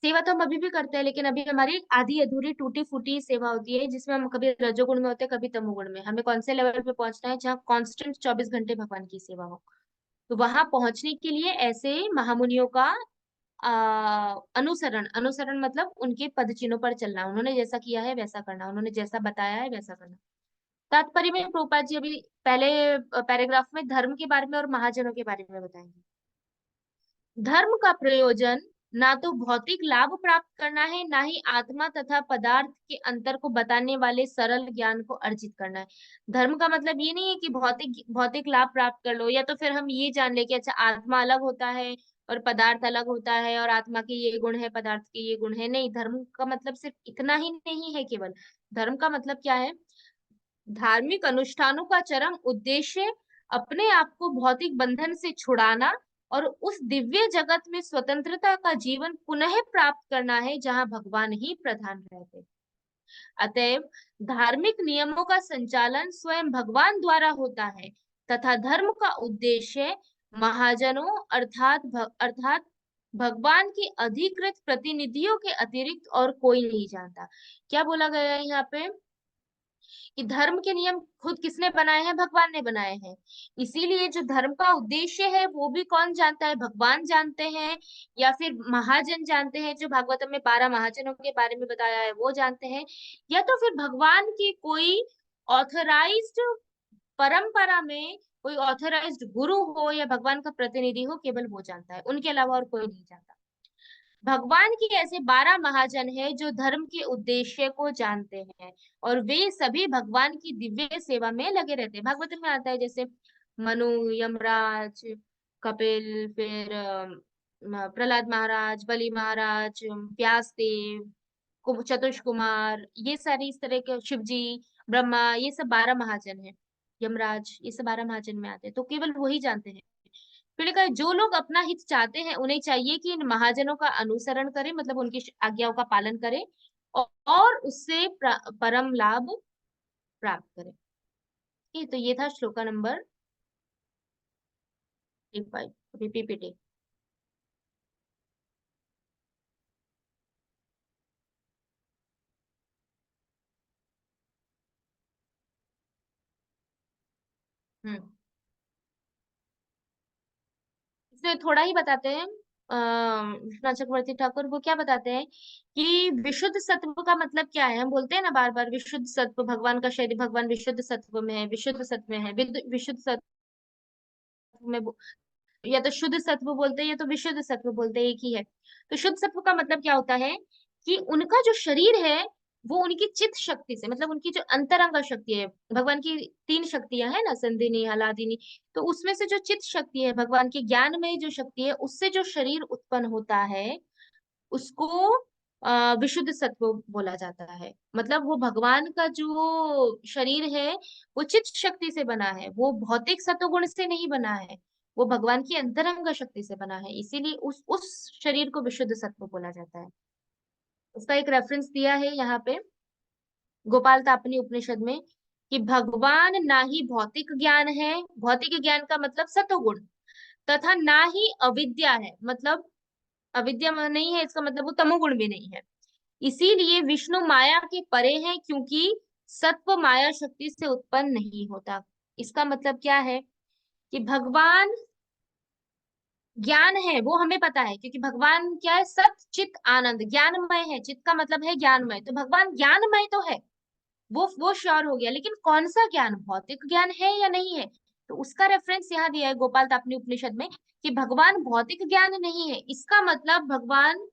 सेवा तो हम अभी भी करते हैं, लेकिन अभी हमारी आधी अधूरी टूटी फूटी सेवा होती है, जिसमें हम कभी रजोगुण में होते हैं, कभी तमोगुण में। हमें कौन से लेवल पे पहुंचना है? जहाँ कांस्टेंट 24 घंटे भगवान की सेवा हो। तो वहां पहुंचने के लिए ऐसे महामुनियों का अनुसरण, अनुसरण मतलब उनके पद चिन्हों पर चलना, उन्होंने जैसा किया है वैसा करना, उन्होंने जैसा बताया है वैसा करना। तात्पर्य में प्रभुपाद जी अभी पहले पैराग्राफ में धर्म के बारे में और महाजनों के बारे में बताएंगे। धर्म का प्रयोजन ना तो भौतिक लाभ प्राप्त करना है, ना ही आत्मा तथा पदार्थ के अंतर को बताने वाले सरल ज्ञान को अर्जित करना है। धर्म का मतलब ये नहीं है कि भौतिक भौतिक लाभ प्राप्त कर लो, या तो फिर हम ये जान ले कि अच्छा आत्मा अलग होता है और पदार्थ अलग होता है, और आत्मा के ये गुण है, पदार्थ के ये गुण है। नहीं, धर्म का मतलब सिर्फ इतना ही नहीं है केवल। धर्म का मतलब क्या है? धार्मिक अनुष्ठानों का चरम उद्देश्य अपने आप को भौतिक बंधन से छुड़ाना और उस दिव्य जगत में स्वतंत्रता का जीवन पुनः प्राप्त करना है जहां भगवान ही प्रधान रहते। अतएव धार्मिक नियमों का संचालन स्वयं भगवान द्वारा होता है, तथा धर्म का उद्देश्य महाजनों अर्थात भगवान के अधिकृत प्रतिनिधियों के अतिरिक्त और कोई नहीं जानता। क्या बोला गया है यहाँ पे? कि धर्म के नियम खुद किसने बनाए हैं? भगवान ने बनाए हैं। इसीलिए जो धर्म का उद्देश्य है वो भी कौन जानता है? भगवान जानते हैं, या फिर महाजन जानते हैं, जो भागवतम में 12 महाजनों के बारे में बताया है वो जानते हैं, या तो फिर भगवान की कोई ऑथराइज्ड परंपरा में कोई ऑथराइज्ड गुरु हो या भगवान का प्रतिनिधि हो, केवल वो जानता है, उनके अलावा और कोई नहीं जानता। भगवान के ऐसे 12 महाजन हैं जो धर्म के उद्देश्य को जानते हैं, और वे सभी भगवान की दिव्य सेवा में लगे रहते हैं। भागवत में आता है जैसे मनु, यमराज, कपिल, फिर प्रहलाद महाराज, बलि महाराज, व्यासदेव, चतुष कुमार, ये सारी इस तरह के, शिव जी, ब्रह्मा, ये सब 12 महाजन हैं। यमराज, ये सब 12 महाजन में आते हैं, तो केवल वही जानते हैं। फिर कहा जो लोग अपना हित चाहते हैं उन्हें चाहिए कि इन महाजनों का अनुसरण करें, मतलब उनकी आज्ञाओं का पालन करें, और उससे परम लाभ प्राप्त करें। ठीक है, तो ये था श्लोका नंबर 5 पीपीटी। हम्म, इसमें थोड़ा ही बताते हैं विश्वनाथ चक्रवर्ती ठाकुर, वो क्या बताते हैं कि विशुद्ध सत्व का मतलब क्या है। हम बोलते हैं ना बार बार, विशुद्ध सत्व, भगवान का शरीर, भगवान विशुद्ध सत्व में है, विशुद्ध सत्व में है, विशुद्ध सत्व में, या तो शुद्ध सत्व बोलते हैं या तो विशुद्ध सत्व बोलते हैं, एक ही है। तो शुद्ध सत्व का मतलब क्या होता है? कि उनका जो शरीर है वो उनकी चित्त शक्ति से, मतलब उनकी जो अंतरंग शक्ति है, भगवान की 3 शक्तियां है ना, संधिनी, हलादिनी, तो उसमें से जो चित्त शक्ति है, भगवान के ज्ञान में जो शक्ति है, उससे जो शरीर उत्पन्न होता है उसको विशुद्ध सत्व बोला जाता है। मतलब वो भगवान का जो शरीर है वो चित्त शक्ति से बना है, वो भौतिक सत्वगुण से नहीं बना है, वो भगवान की अंतरंग शक्ति से बना है, इसीलिए उस शरीर को विशुद्ध सत्व बोला जाता है। उसका एक रेफरेंस दिया है यहाँ पे गोपाल तापनी उपनिषद में, कि भगवान ना ही भौतिक ज्ञान है, भौतिक ज्ञान का मतलब सतोगुण, तथा ना ही अविद्या है, मतलब अविद्या नहीं है इसका मतलब वो तमोगुण भी नहीं है। इसीलिए विष्णु माया के परे हैं, क्योंकि सत्व माया शक्ति से उत्पन्न नहीं होता। इसका मतलब क्या है कि भगवान ज्ञान है, वो हमें पता है, क्योंकि भगवान क्या है, सत चित आनंद, ज्ञानमय है। चित का मतलब है ज्ञानमय, तो भगवान ज्ञानमय तो है, वो श्योर हो गया। लेकिन कौन सा ज्ञान, भौतिक ज्ञान है या नहीं है, तो उसका रेफरेंस यहाँ दिया है गोपाल तापनी उपनिषद में कि भगवान भौतिक ज्ञान नहीं है। इसका मतलब भगवान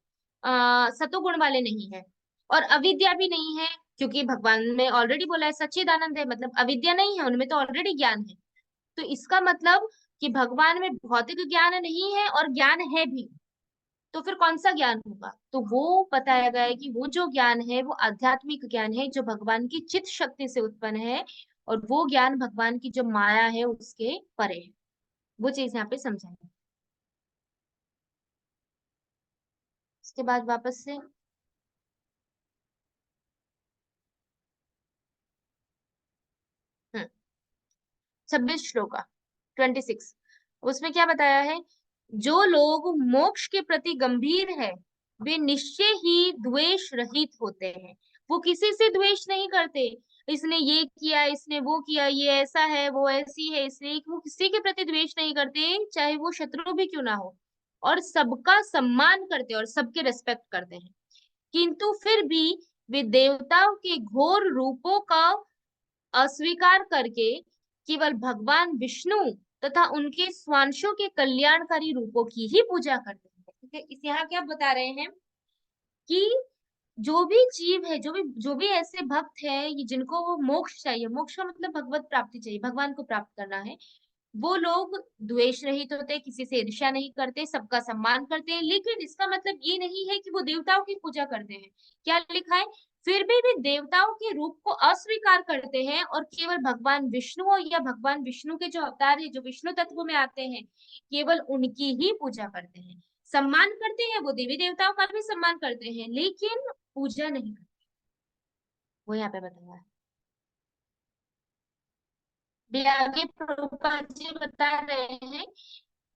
सतोगुण वाले नहीं है, और अविद्या भी नहीं है, क्योंकि भगवान ने ऑलरेडी बोला है सच्चिदानंद है, मतलब अविद्या नहीं है, उनमें तो ऑलरेडी ज्ञान है। तो इसका मतलब कि भगवान में भौतिक ज्ञान नहीं है और ज्ञान है भी, तो फिर कौन सा ज्ञान होगा, तो वो बताया गया है कि वो जो ज्ञान है वो आध्यात्मिक ज्ञान है, जो भगवान की चित शक्ति से उत्पन्न है, और वो ज्ञान भगवान की जो माया है उसके परे है। वो चीज यहाँ पे समझाई है। उसके बाद वापस से 26 श्लोका 26, उसमें क्या बताया है, जो लोग मोक्ष के प्रति गंभीर है वे निश्चय ही द्वेष रहित होते हैं। वो किसी से द्वेष नहीं करते, इसने ये किया, इसने वो किया, ये ऐसा है, वो ऐसी है, इसलिए वो किसी के प्रति द्वेष नहीं करते, चाहे वो शत्रु भी क्यों ना हो, और सबका सम्मान करते हैं और सबके रेस्पेक्ट करते हैं। किंतु फिर भी वे देवताओं के घोर रूपों का अस्वीकार करके केवल भगवान विष्णु तथा उनके स्वांशों के कल्याणकारी रूपों की ही पूजा करते हैं। ठीक है, इस यहाँ क्या बता रहे हैं कि जो भी जीव है, जो भी ऐसे भक्त है ये जिनको वो मोक्ष चाहिए, मोक्ष का मतलब भगवत प्राप्ति चाहिए, भगवान को प्राप्त करना है, वो लोग द्वेष रहित होते हैं, किसी से ईर्ष्या नहीं करते, सबका सम्मान करते हैं। लेकिन इसका मतलब ये नहीं है कि वो देवताओं की पूजा करते हैं। क्या लिखा है, फिर भी वे देवताओं के रूप को अस्वीकार करते हैं और केवल भगवान विष्णु और या भगवान विष्णु के जो अवतार है, जो विष्णु तत्व में आते हैं, केवल उनकी ही पूजा करते हैं। सम्मान करते हैं, वो देवी देवताओं का भी सम्मान करते हैं, लेकिन पूजा नहीं करते। वो यहाँ पे बताया है। भी आगे प्रभुपाद जी बता रहे हैं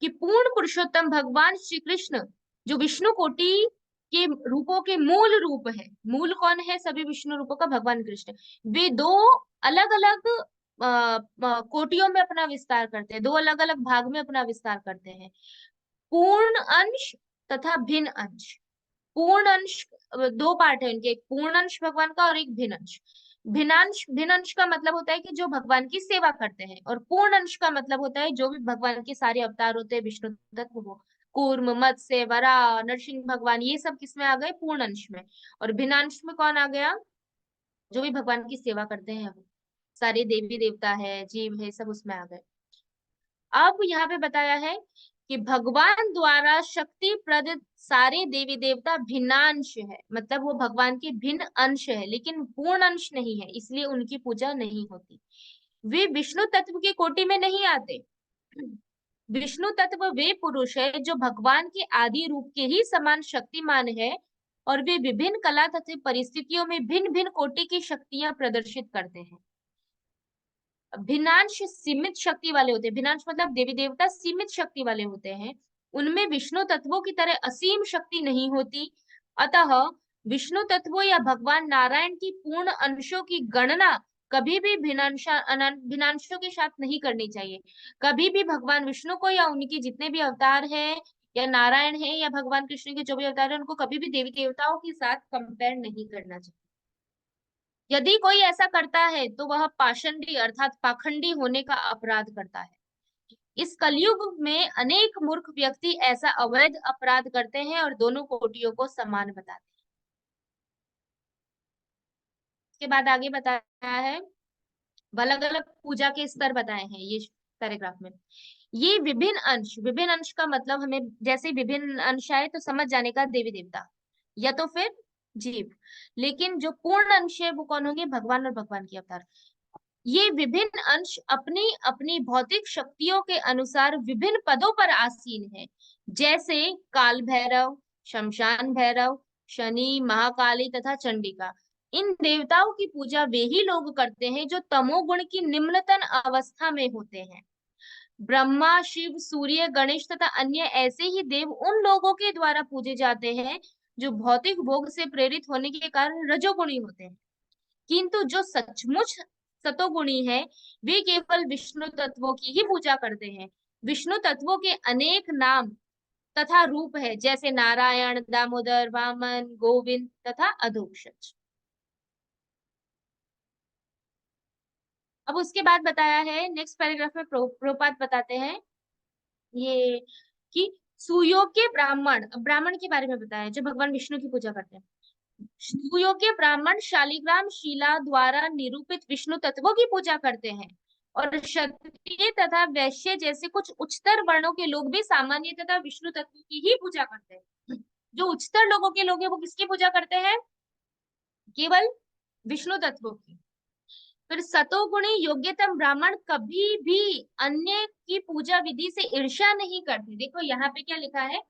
कि पूर्ण पुरुषोत्तम भगवान श्री कृष्ण जो विष्णु कोटि के रूपों के मूल रूप है, मूल कौन है सभी विष्णु रूपों का, भगवान कृष्ण, वे दो अलग अलग कोटियों में अपना विस्तार करते हैं, दो अलग अलग भाग में अपना विस्तार करते हैं, पूर्ण अंश तथा भिन्न अंश। पूर्ण अंश, दो पार्ट है उनके, एक पूर्ण अंश भगवान का और एक भिन्न अंश। भिन्न अंश का मतलब होता है कि जो भगवान की सेवा करते हैं, और पूर्ण अंश का मतलब होता है जो भी भगवान के सारे अवतार होते हैं विष्णु तत्व, वो कूर्म, मत्स्य, वराह, नरसिंह भगवान, ये सब किसमें आ गए, पूर्ण अंश में। और भिन्न अंश में कौन आ गया, जो भी भगवान की सेवा करते हैं, वो सारे देवी देवता है, जीव है, सब उसमें आ गए। अब यहाँ पे बताया है कि भगवान द्वारा शक्ति प्रदत्त सारे देवी देवता भिन्नांश है, मतलब वो भगवान के भिन्न अंश है, लेकिन पूर्ण अंश नहीं है, इसलिए उनकी पूजा नहीं होती। वे विष्णु तत्व के कोटि में नहीं आते। विष्णु तत्व वे पुरुष है जो भगवान के आदि रूप के ही समान शक्तिमान है, और वे विभिन्न कला तथा परिस्थितियों में भिन्न भिन्न कोटि की शक्तियां प्रदर्शित करते हैं। भिन्नांश सीमित शक्ति वाले होते हैं, भिन्नांश मतलब देवी देवता सीमित शक्ति वाले होते हैं, उनमें विष्णु तत्वों की तरह असीम शक्ति नहीं होती। अतः विष्णु तत्वों या भगवान नारायण की पूर्ण अंशों की गणना कभी भी भिन्नांशों के साथ नहीं करनी चाहिए। कभी भी भगवान विष्णु को या उनके जितने भी अवतार हैं, या नारायण है या भगवान कृष्ण के जो भी अवतार है, उनको कभी भी देवी देवताओं के साथ कंपेयर नहीं करना चाहिए। यदि कोई ऐसा करता है तो वह पाषंडी अर्थात पाखंडी होने का अपराध करता है। इस कलयुग में अनेक मूर्ख व्यक्ति ऐसा अवैध अपराध करते हैं और दोनों कोटियों को समान बताते हैं। इसके बाद आगे बताया है, अलग अलग पूजा के स्तर बताए हैं ये पैराग्राफ में। ये विभिन्न अंश का मतलब हमें जैसे विभिन्न अंश आए तो समझ जाने का, देवी देवता या तो फिर जीव। लेकिन जो पूर्ण अंश है वो कौन होंगे, भगवान और भगवान के अवतार। ये विभिन्न अंश अपनी अपनी भौतिक शक्तियों के अनुसार विभिन्न पदों पर आसीन है, जैसे काल भैरव, शमशान भैरव, शनि, महाकाली तथा चंडिका। इन देवताओं की पूजा वे ही लोग करते हैं जो तमोगुण की निम्नतम अवस्था में होते हैं। ब्रह्मा, शिव, सूर्य, गणेश तथा अन्य ऐसे ही देव उन लोगों के द्वारा पूजे जाते हैं जो भौतिक भोग से प्रेरित होने के कारण रजोगुणी होते हैं। किंतु जो सचमुच सतोगुणी है, वे केवल विष्णु तत्वों की ही पूजा करते हैं। विष्णु तत्वों के अनेक नाम तथा रूप है, जैसे नारायण, दामोदर, वामन, गोविंद तथा अधोक्षज। अब उसके बाद बताया है नेक्स्ट पैराग्राफ में प्रोपात बताते हैं ये कि सुयोग्य ब्राह्मण, ब्राह्मण के बारे में बताया है जो भगवान विष्णु की पूजा करते हैं। सुयोग्य ब्राह्मण शालिग्राम शिला द्वारा निरूपित विष्णु तत्वों की पूजा करते हैं, और क्षत्रिय तथा वैश्य जैसे कुछ उच्चतर वर्णों के लोग भी सामान्य तथा विष्णु तत्व की ही पूजा करते हैं। जो उच्चतर लोगों के लोग हैं वो किसकी पूजा करते हैं? केवल विष्णु तत्वों की। फिर सतोगुणी योग्यतम ब्राह्मण कभी भी अन्य की पूजा विधि से ईर्ष्या नहीं करते। देखो यहाँ पे क्या लिखा है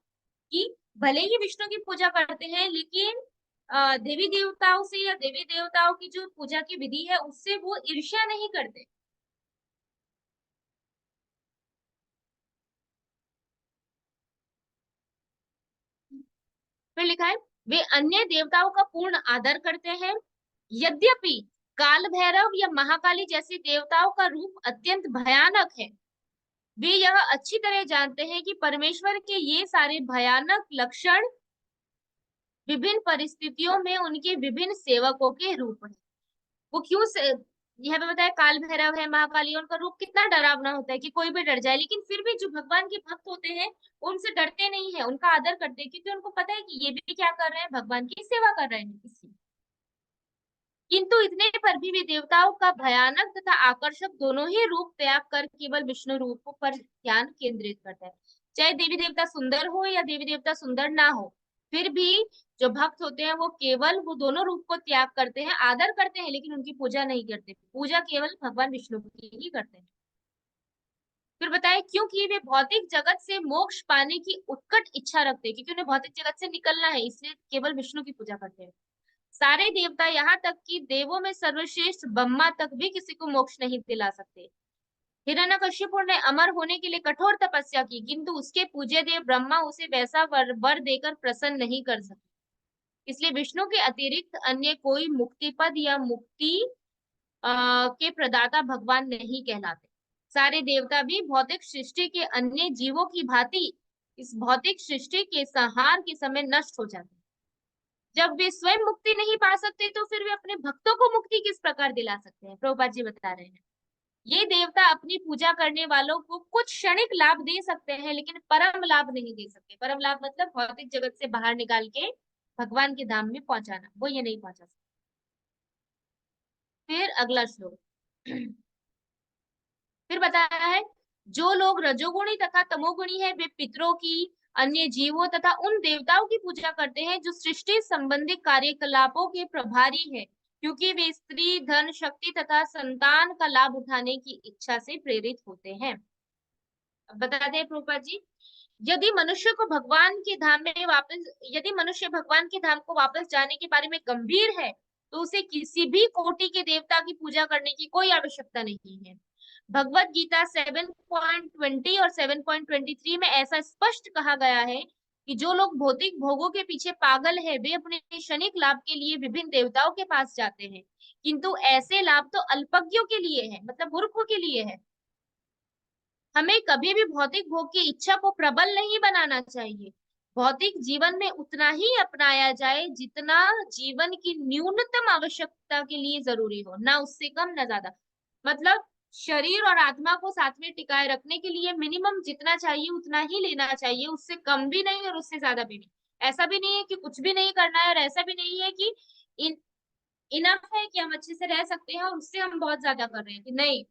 कि भले ही विष्णु की पूजा करते हैं, लेकिन देवी देवताओं से या देवी देवताओं की जो पूजा की विधि है उससे वो ईर्ष्या नहीं करते। फिर लिखा है वे अन्य देवताओं का पूर्ण आदर करते हैं। यद्यपि काल भैरव या महाकाली जैसे देवताओं का रूप अत्यंत भयानक है, वे यह अच्छी तरह जानते हैं कि परमेश्वर के ये सारे भयानक लक्षण विभिन्न परिस्थितियों में उनके विभिन्न सेवकों के रूप हैं। वो क्यों से यहाँ पे बताया काल भैरव है, महाकाली है, उनका रूप कितना डरावना होता है कि कोई भी डर जाए, लेकिन फिर भी जो भगवान के भक्त होते हैं वो उनसे डरते नहीं है, उनका आदर करते हैं, क्योंकि उनको पता है कि ये भी क्या कर रहे हैं, भगवान की सेवा कर रहे हैं इसलिए। किंतु इतने पर भी वे देवताओं का भयानक तथा आकर्षक दोनों ही रूप त्याग कर केवल विष्णु रूप पर ध्यान केंद्रित करता है। चाहे देवी देवता सुंदर हो या देवी देवता सुंदर ना हो, फिर भी जो भक्त होते हैं वो केवल वो दोनों रूप को त्याग करते हैं, आदर करते हैं लेकिन उनकी पूजा नहीं करते, पूजा केवल भगवान विष्णु की ही करते हैं। फिर बताए क्योंकि वे भौतिक जगत से मोक्ष पाने की उत्कट इच्छा रखते हैं, क्योंकि उन्हें भौतिक जगत से निकलना है, इसलिए केवल विष्णु की पूजा करते हैं। सारे देवता यहाँ तक कि देवों में सर्वश्रेष्ठ ब्रह्मा तक भी किसी को मोक्ष नहीं दिला सकते। हिरण्यकशिपु ने अमर होने के लिए कठोर तपस्या की, किंतु उसके पूज्य देव ब्रह्मा उसे वैसा वर देकर प्रसन्न नहीं कर सके। इसलिए विष्णु के अतिरिक्त अन्य कोई मुक्ति पद या मुक्ति के प्रदाता भगवान नहीं कहलाते। सारे देवता भी भौतिक सृष्टि के अन्य जीवों की भांति इस भौतिक सृष्टि के संहार के समय नष्ट हो जाते हैं। जब वे स्वयं मुक्ति नहीं पा सकते तो फिर वे अपने भक्तों को मुक्ति किस प्रकार दिला सकते हैं? प्रभुपाद जी बता रहे हैं ये देवता अपनी पूजा करने वालों को कुछ क्षणिक लाभ दे सकते हैं, लेकिन परम लाभ नहीं दे सकते। परम लाभ मतलब भौतिक जगत से बाहर निकाल के भगवान के धाम में पहुंचाना, वो ये नहीं पहुंचा सकते। फिर अगला श्लोक फिर बताया है जो लोग रजोगुणी तथा तमोगुणी है वे पितरों की, अन्य जीवों तथा उन देवताओं की पूजा करते हैं जो सृष्टि संबंधी कार्यकलापों के प्रभारी है, क्योंकि वे स्त्री, धन, शक्ति तथा संतान का लाभ उठाने की इच्छा से प्रेरित होते हैं। अब बता दें प्रभुपाद जी, यदि मनुष्य को भगवान के धाम में वापस यदि मनुष्य भगवान के धाम को वापस जाने के बारे में गंभीर है तो उसे किसी भी कोटि के देवता की पूजा करने की कोई आवश्यकता नहीं है। भगवत गीता 7.20 और 7.23 में ऐसा स्पष्ट कहा गया है कि जो लोग भौतिक भोगों के पीछे पागल है वे अपने क्षणिक लाभ के लिए विभिन्न देवताओं के पास जाते हैं, किंतु ऐसे लाभ तो अल्पज्ञों के लिए है, मतलब मूर्खों के लिए है। हमें कभी भी भौतिक भोग की इच्छा को प्रबल नहीं बनाना चाहिए। भौतिक जीवन में उतना ही अपनाया जाए जितना जीवन की न्यूनतम आवश्यकता के लिए जरूरी हो, ना उससे कम ना ज्यादा। मतलब शरीर और आत्मा को साथ में टिकाए रखने के लिए मिनिमम जितना चाहिए उतना ही लेना चाहिए, उससे कम भी नहीं और उससे ज्यादा भी नहीं। ऐसा भी नहीं है कि कुछ भी नहीं करना है और ऐसा भी नहीं है कि इन इनफ है कि हम अच्छे से रह सकते हैं और उससे हम बहुत ज्यादा कर रहे हैं कि नहीं,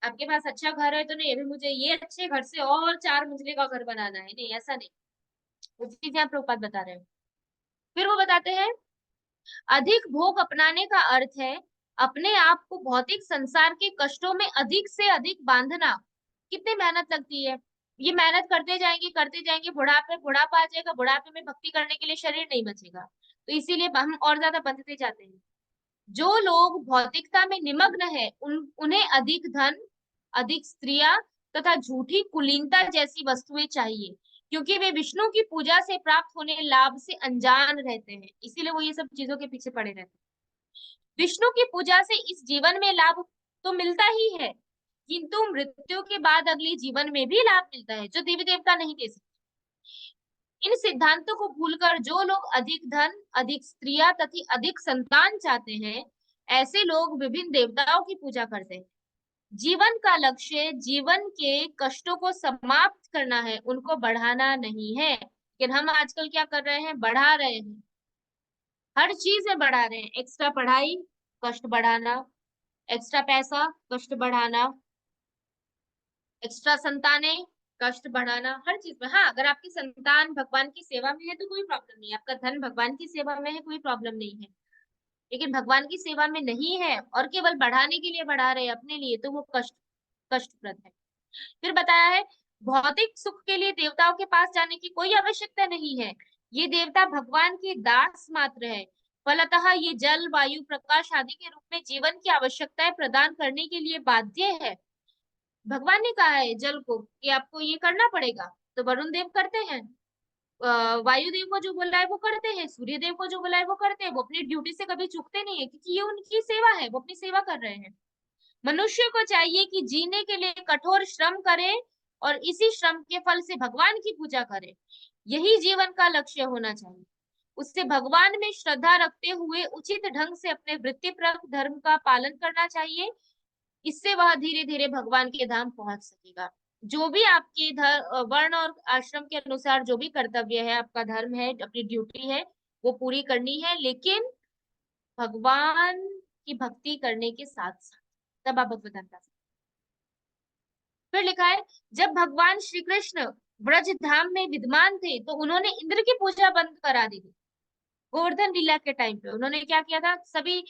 आपके पास अच्छा घर है तो नहीं अभी मुझे ये अच्छे घर से और 4 मंजिले का घर बनाना है, नहीं ऐसा नहीं। वो चीजें आप प्रभुपाद बता रहे हैं। फिर वो बताते हैं अधिक भोग अपनाने का अर्थ है अपने आप को भौतिक संसार के कष्टों में अधिक से अधिक बांधना। कितनी मेहनत लगती है, ये मेहनत करते जाएंगे, बुढ़ापा आ जाएगा, बुढ़ापे में भक्ति करने के लिए शरीर नहीं बचेगा, तो इसीलिए हम और ज्यादा बंधते जाते हैं। जो लोग भौतिकता में निमग्न है उन्हें अधिक धन, अधिक स्त्रियां तथा झूठी कुलीनता जैसी वस्तुएं चाहिए, क्योंकि वे विष्णु की पूजा से प्राप्त होने लाभ से अनजान रहते हैं, इसीलिए वो ये सब चीजों के पीछे पड़े रहते हैं। विष्णु की पूजा से इस जीवन में लाभ तो मिलता ही है, किंतु मृत्यु के बाद अगले जीवन में भी लाभ मिलता है, जो देवी देवता नहीं दे सकते। इन सिद्धांतों को भूलकर जो लोग अधिक धन, अधिक स्त्रियां तथा अधिक संतान चाहते हैं, ऐसे लोग विभिन्न देवताओं की पूजा करते हैं। जीवन का लक्ष्य जीवन के कष्टों को समाप्त करना है, उनको बढ़ाना नहीं है। लेकिन हम आजकल क्या कर रहे हैं, बढ़ा रहे हैं, हर चीज में बढ़ा रहे हैं। एक्स्ट्रा पढ़ाई, कष्ट बढ़ाना, एक्स्ट्रा पैसा, कष्ट बढ़ाना, एक्स्ट्रा संतानें, कष्ट बढ़ाना, हर चीज में। हाँ, अगर आपकी संतान भगवान की सेवा में है तो कोई प्रॉब्लम नहीं है, आपका धन भगवान की सेवा में है, कोई प्रॉब्लम नहीं है। लेकिन भगवान की सेवा में नहीं है और केवल बढ़ाने के लिए बढ़ा रहे हैं अपने लिए, तो वो कष्टप्रद है। फिर बताया है, भौतिक सुख के लिए देवताओं के पास जाने की कोई आवश्यकता नहीं है। ये देवता भगवान के दास मात्र है। फलतः ये जल, वायु, प्रकाश आदि के रूप में जीवन की आवश्यकताएं प्रदान करने के लिए बाध्य है। भगवान ने कहा है जल को कि आपको ये करना पड़ेगा, तो वरुण देव करते हैं। वायु देव को जो बोला है वो करते हैं, सूर्य देव को जो बोला है वो करते हैं। वो अपनी ड्यूटी से कभी चूकते नहीं है, क्योंकि ये उनकी सेवा है, वो अपनी सेवा कर रहे हैं। मनुष्य को चाहिए कि जीने के लिए कठोर श्रम करे और इसी श्रम के फल से भगवान की पूजा करे। यही जीवन का लक्ष्य होना चाहिए। उससे भगवान में श्रद्धा रखते हुए उचित ढंग से अपने वृत्तिपरक धर्म का पालन करना चाहिए। इससे वह धीरे धीरे भगवान के धाम पहुंच सकेगा। जो भी आपके वर्ण और आश्रम के अनुसार जो भी कर्तव्य है, आपका धर्म है, अपनी ड्यूटी है, वो पूरी करनी है, लेकिन भगवान की भक्ति करने के साथ साथ, तब आप भगवत धाम। फिर लिखा है, जब भगवान श्री कृष्ण ब्रज धाम में विद्यमान थे तो उन्होंने इंद्र की पूजा बंद करा दी थी। गोवर्धन लीला के टाइम पे उन्होंने क्या किया था, सभी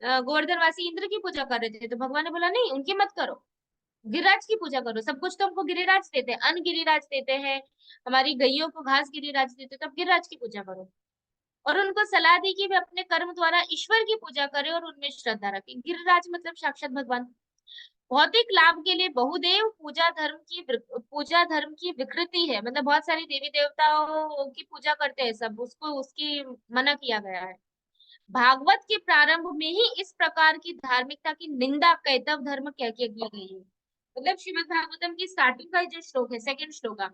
गोवर्धन वासी इंद्र की पूजा कर रहे थे, तो भगवान ने बोला नहीं, उनकी मत करो, गिरिराज की पूजा करो। सब कुछ तो हमको गिरिराज देते हैं, अन्न गिरिराज देते हैं, हमारी गैयों को घास गिरिराज देते हैं, तब गिरिराज की पूजा करो। और उनको सलाह दी कि वे अपने कर्म द्वारा ईश्वर की पूजा करें और उनमें श्रद्धा रखें। गिरिराज मतलब साक्षात भगवान। भौतिक लाभ के लिए बहुदेव पूजा धर्म की विकृति है, मतलब बहुत सारी देवी देवताओं की पूजा करते हैं सब, उसको उसकी मना किया गया है। भागवत के प्रारंभ में ही इस प्रकार की धार्मिकता की निंदा कैतव धर्म कह के की गई है। मतलब श्रीमद् भागवतम की स्टार्टिंग का जो श्लोक है, सेकंड श्लोक का,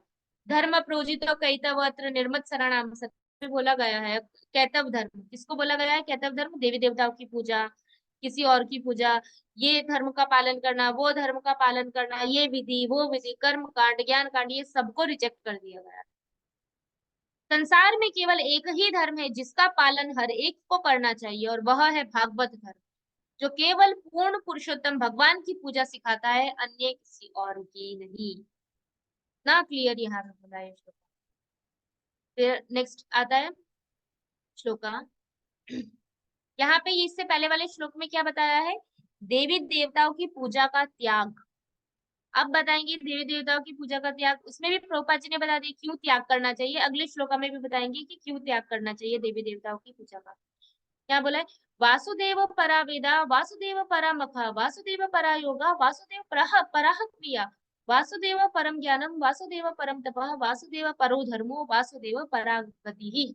धर्म प्रोजितो कैतव अत्र निर्मत्सराणाम सत्य बोला गया है। कैतव धर्म किसको बोला गया है? कैतव धर्म देवी देवताओं की पूजा, किसी और की पूजा, ये धर्म का पालन करना, वो धर्म का पालन करना, ये विधि वो विधि, कर्म कांड, ज्ञान कांड, ये सबको रिजेक्ट कर दिया गया। संसार में केवल एक ही धर्म है जिसका पालन हर एक को करना चाहिए, और वह है भागवत धर्म, जो केवल पूर्ण पुरुषोत्तम भगवान की पूजा सिखाता है, अन्य किसी और की नहीं। ना क्लियर यहाँ पे बोला है श्लोक। फिर नेक्स्ट आता है श्लोका। यहाँ पे इससे पहले वाले श्लोक में क्या बताया है? देवी देवताओं की पूजा का त्याग। अब बताएंगे देवी देवताओं की पूजा का त्याग, उसमें भी प्रभुपाद जी ने बता दिया क्यों त्याग करना चाहिए। अगले श्लोका में भी बताएंगे कि क्यों त्याग करना चाहिए देवी देवताओं की पूजा का। क्या बोला है? वासुदेव परा वेदा, वासुदेव परा मखा, वासुदेव परा योगा, वासुदेव पराह क्रिया, वासुदेव परम ज्ञानम, वासुदेव परम तपः, वासुदेव परो धर्मो, वासुदेव परा गतिः।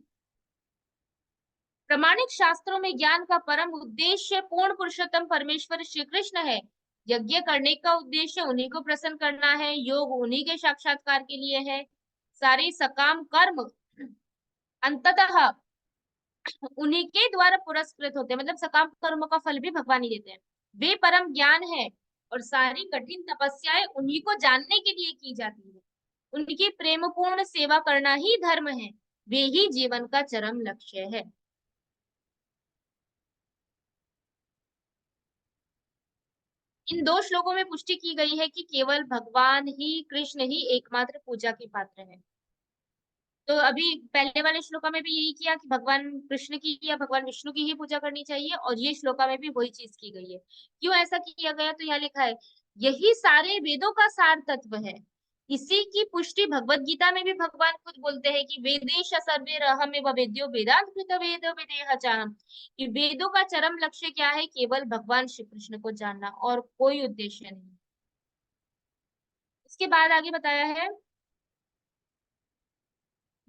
प्रमाणिक शास्त्रों में ज्ञान का परम उद्देश्य पूर्ण पुरुषोत्तम परमेश्वर श्री कृष्ण है। यज्ञ करने का उद्देश्य उन्हीं को प्रसन्न करना है, योग उन्हीं के साक्षात्कार के लिए है, सारे सकाम कर्म अंततः उन्हीं के द्वारा पुरस्कृत होते हैं, मतलब सकाम कर्मों का फल भी भगवान ही देते हैं। वे परम ज्ञान है और सारी कठिन तपस्याएं उन्हीं को जानने के लिए की जाती है। उनकी प्रेमपूर्ण सेवा करना ही धर्म है, वे ही जीवन का चरम लक्ष्य है। इन दो श्लोकों में पुष्टि की गई है कि केवल भगवान ही, कृष्ण ही एकमात्र पूजा के पात्र है। तो अभी पहले वाले श्लोका में भी यही किया कि भगवान कृष्ण की या भगवान विष्णु की ही पूजा करनी चाहिए, और ये श्लोका में भी वही चीज की गई है। क्यों ऐसा किया गया? तो यहाँ लिखा है, यही सारे वेदों का सार तत्व है। इसी की पुष्टि भगवत गीता में भी भगवान खुद बोलते हैं कि वेदेश सर्वैरहमेव वेद्यो वेदांत कृत वेद विदेह चाहम, कि वेदों का चरम लक्ष्य क्या है? केवल भगवान श्री कृष्ण को जानना और कोई उद्देश्य नहीं। इसके बाद आगे बताया है,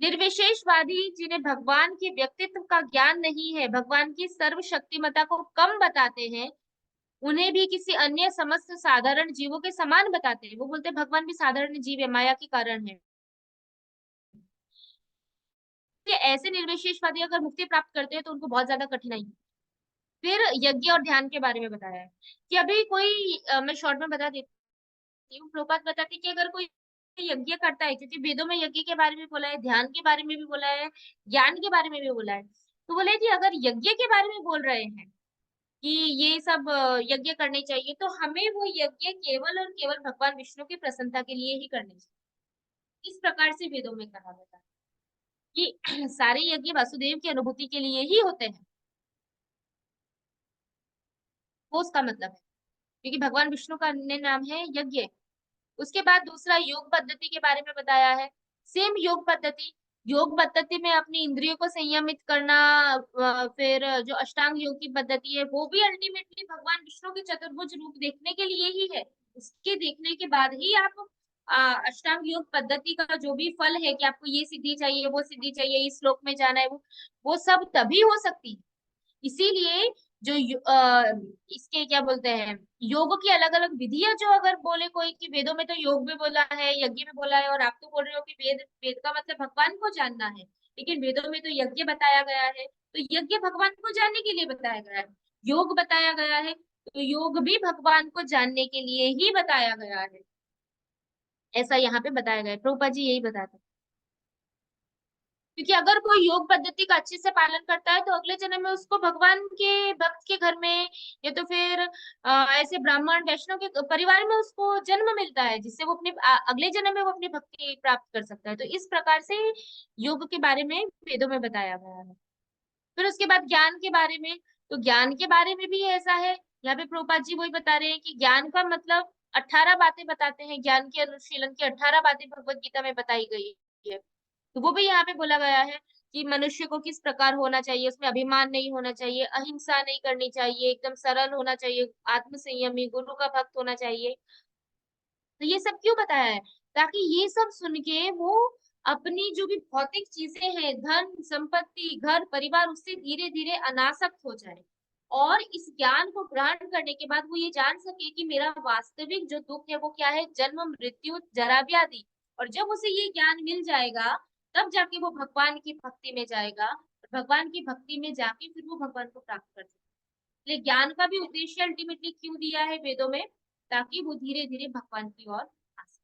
निर्विशेषवादी जिन्हें भगवान के व्यक्तित्व का ज्ञान नहीं है, भगवान की सर्वशक्तिमता को कम बताते हैं, उन्हें भी किसी अन्य समस्त साधारण जीवों के समान बताते हैं। वो बोलते हैं भगवान भी साधारण जीव है, माया के कारण है। कि ऐसे निर्विशेषवादी अगर मुक्ति प्राप्त करते हैं तो उनको बहुत ज्यादा कठिनाई है। फिर यज्ञ और ध्यान के बारे में बताया है कि अभी कोई मैं शॉर्ट में बता देती हूँ। प्रभुपाद बताते हैं कि अगर कोई यज्ञ करता है, क्योंकि वेदों में यज्ञ के बारे में बोला है, ध्यान के बारे में भी बोला है, ज्ञान के बारे में भी बोला है, तो बोले कि अगर यज्ञ के बारे में बोल रहे हैं कि ये सब यज्ञ करने चाहिए, तो हमें वो यज्ञ केवल और केवल भगवान विष्णु की प्रसन्नता के लिए ही करने चाहिए। इस प्रकार से वेदों में कहा गया है कि सारे यज्ञ वासुदेव की अनुभूति के लिए ही होते हैं। वो उसका मतलब है, क्योंकि भगवान विष्णु का अन्य नाम है यज्ञ। उसके बाद दूसरा योग पद्धति के बारे में बताया है। सेम योग पद्धति, योग पद्धति में अपनी इंद्रियों को संयमित करना, फिर जो अष्टांग योग की पद्धति है वो भी अल्टीमेटली भगवान विष्णु के चतुर्भुज रूप देखने के लिए ही है। उसके देखने के बाद ही आप अष्टांग योग पद्धति का जो भी फल है कि आपको ये सिद्धि चाहिए, वो सिद्धि चाहिए, इस श्लोक में जाना है, वो सब तभी हो सकती है। इसीलिए जो इसके क्या बोलते हैं, योग की अलग अलग विधियां, जो अगर बोले कोई कि वेदों में तो योग भी बोला है, यज्ञ भी बोला है, और आप तो बोल रहे हो कि वेद वेद का मतलब भगवान को जानना है, लेकिन वेदों में तो यज्ञ बताया गया है, तो यज्ञ भगवान को जानने के लिए बताया गया है। योग बताया गया है, तो योग भी भगवान को जानने के लिए ही बताया गया है। ऐसा यहाँ पे बताया गया है, प्रभुपाद जी यही बताते हैं। क्योंकि अगर कोई योग पद्धति का अच्छे से पालन करता है तो अगले जन्म में उसको भगवान के भक्त के घर में, या तो फिर ऐसे ब्राह्मण वैष्णव के परिवार में उसको जन्म मिलता है, जिससे वो अपने अगले जन्म में वो अपनी भक्ति प्राप्त कर सकता है। तो इस प्रकार से योग के बारे में वेदों में बताया गया है। फिर उसके बाद ज्ञान के बारे में, तो ज्ञान के बारे में भी ऐसा है। यहाँ पे प्रभुपाद जी वही बता रहे हैं कि ज्ञान का मतलब 18 बातें बताते हैं, ज्ञान के अनुशीलन की 18 बातें भगवत गीता में बताई गई है। तो वो भी यहाँ पे बोला गया है कि मनुष्य को किस प्रकार होना चाहिए, उसमें अभिमान नहीं होना चाहिए, अहिंसा नहीं करनी चाहिए, एकदम सरल होना चाहिए, आत्म संयमी, गुरु का भक्त होना चाहिए। तो ये सब क्यों बताया है? ताकि ये सब सुन के वो अपनी जो भी भौतिक चीजें हैं, धन संपत्ति घर परिवार, उससे धीरे धीरे अनासक्त हो जाए, और इस ज्ञान को ग्रहण करने के बाद वो ये जान सके कि मेरा वास्तविक जो दुख है वो क्या है, जन्म मृत्यु जरा व्याधि। और जब उसे ये ज्ञान मिल जाएगा, तब जाके वो भगवान की भक्ति में जाएगा, और भगवान की भक्ति में जाके फिर वो भगवान को प्राप्त कर सकता है। इसलिए ज्ञान का भी उद्देश्य अल्टीमेटली क्यों दिया है वेदों में? ताकि वो धीरे धीरे भगवान की ओर आ सके।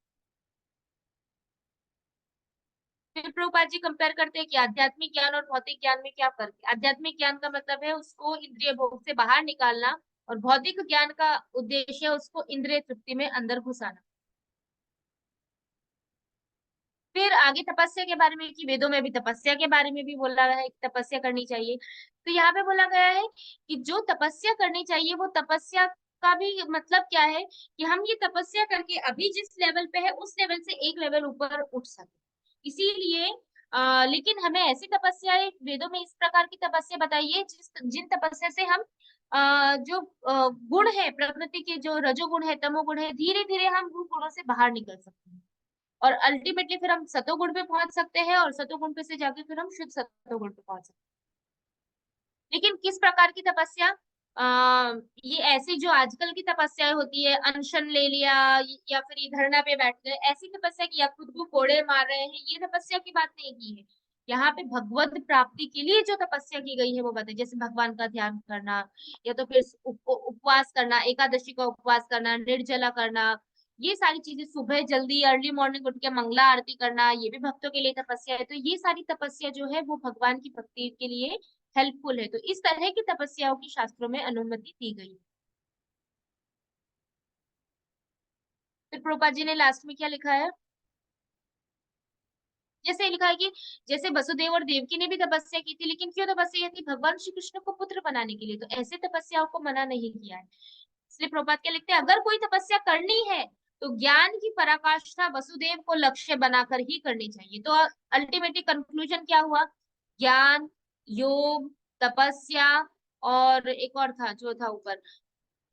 फिर प्रभुपाद जी कंपेयर करते हैं कि आध्यात्मिक ज्ञान और भौतिक ज्ञान में क्या फर्क है। आध्यात्मिक ज्ञान का मतलब है उसको इंद्रिय भोग से बाहर निकालना, और भौतिक ज्ञान का उद्देश्य है उसको इंद्रिय तृप्ति में अंदर घुसाना। फिर आगे तपस्या के बारे में, कि वेदों में भी तपस्या के बारे में भी बोला गया है कि तपस्या करनी चाहिए। तो यहाँ पे बोला गया है कि जो तपस्या करनी चाहिए, वो तपस्या का भी मतलब क्या है, कि हम ये तपस्या करके अभी जिस लेवल पे है उस लेवल से एक लेवल ऊपर उठ सके। इसीलिए लेकिन हमें ऐसी तपस्या, वेदों में इस प्रकार की तपस्या बताइए जिन तपस्या से हम जो गुण है प्रकृति के, जो रजोगुण है तमोगुण है, धीरे धीरे हम उन गुणों से बाहर निकल सकते हैं, और अल्टीमेटली फिर हम सतोगुण पे पहुंच सकते हैं, और सतोगुण पे से जाके फिर हम शुद्ध सतोगुण पे पहुंच सकते हैं। लेकिन किस प्रकार की तपस्या? ये ऐसी जो आजकल की तपस्याएं होती है, अनशन ले लिया, या फिर ये धरना पे बैठ गए, ऐसी तपस्या की, या खुद को कोड़े मार रहे हैं, ये तपस्या की बात नहीं की है। यहाँ पे भगवत प्राप्ति के लिए जो तपस्या की गई है वो बताइए, जैसे भगवान का ध्यान करना, या तो फिर उपवास करना, एकादशी का उपवास करना, निर्जला करना, ये सारी चीजें, सुबह जल्दी अर्ली मॉर्निंग उठ के मंगला आरती करना, ये भी भक्तों के लिए तपस्या है। तो ये सारी तपस्या जो है वो भगवान की भक्ति के लिए हेल्पफुल है। तो इस तरह की तपस्याओं की शास्त्रों में अनुमति दी गई है। फिर प्रभुपाद जी ने लास्ट में क्या लिखा है? जैसे लिखा है कि जैसे वसुदेव और देवकी ने भी तपस्या की थी, लेकिन क्यों तपस्या की थी? भगवान श्री कृष्ण को पुत्र बनाने के लिए। तो ऐसे तपस्याओं को मना नहीं किया है। इसलिए प्रभुपाद क्या लिखते हैं, अगर कोई तपस्या करनी है तो ज्ञान की पराकाष्ठा वसुदेव को लक्ष्य बनाकर ही करनी चाहिए। तो अल्टीमेटली कंक्लूजन क्या हुआ? ज्ञान, योग, तपस्या, और एक और था जो था ऊपर,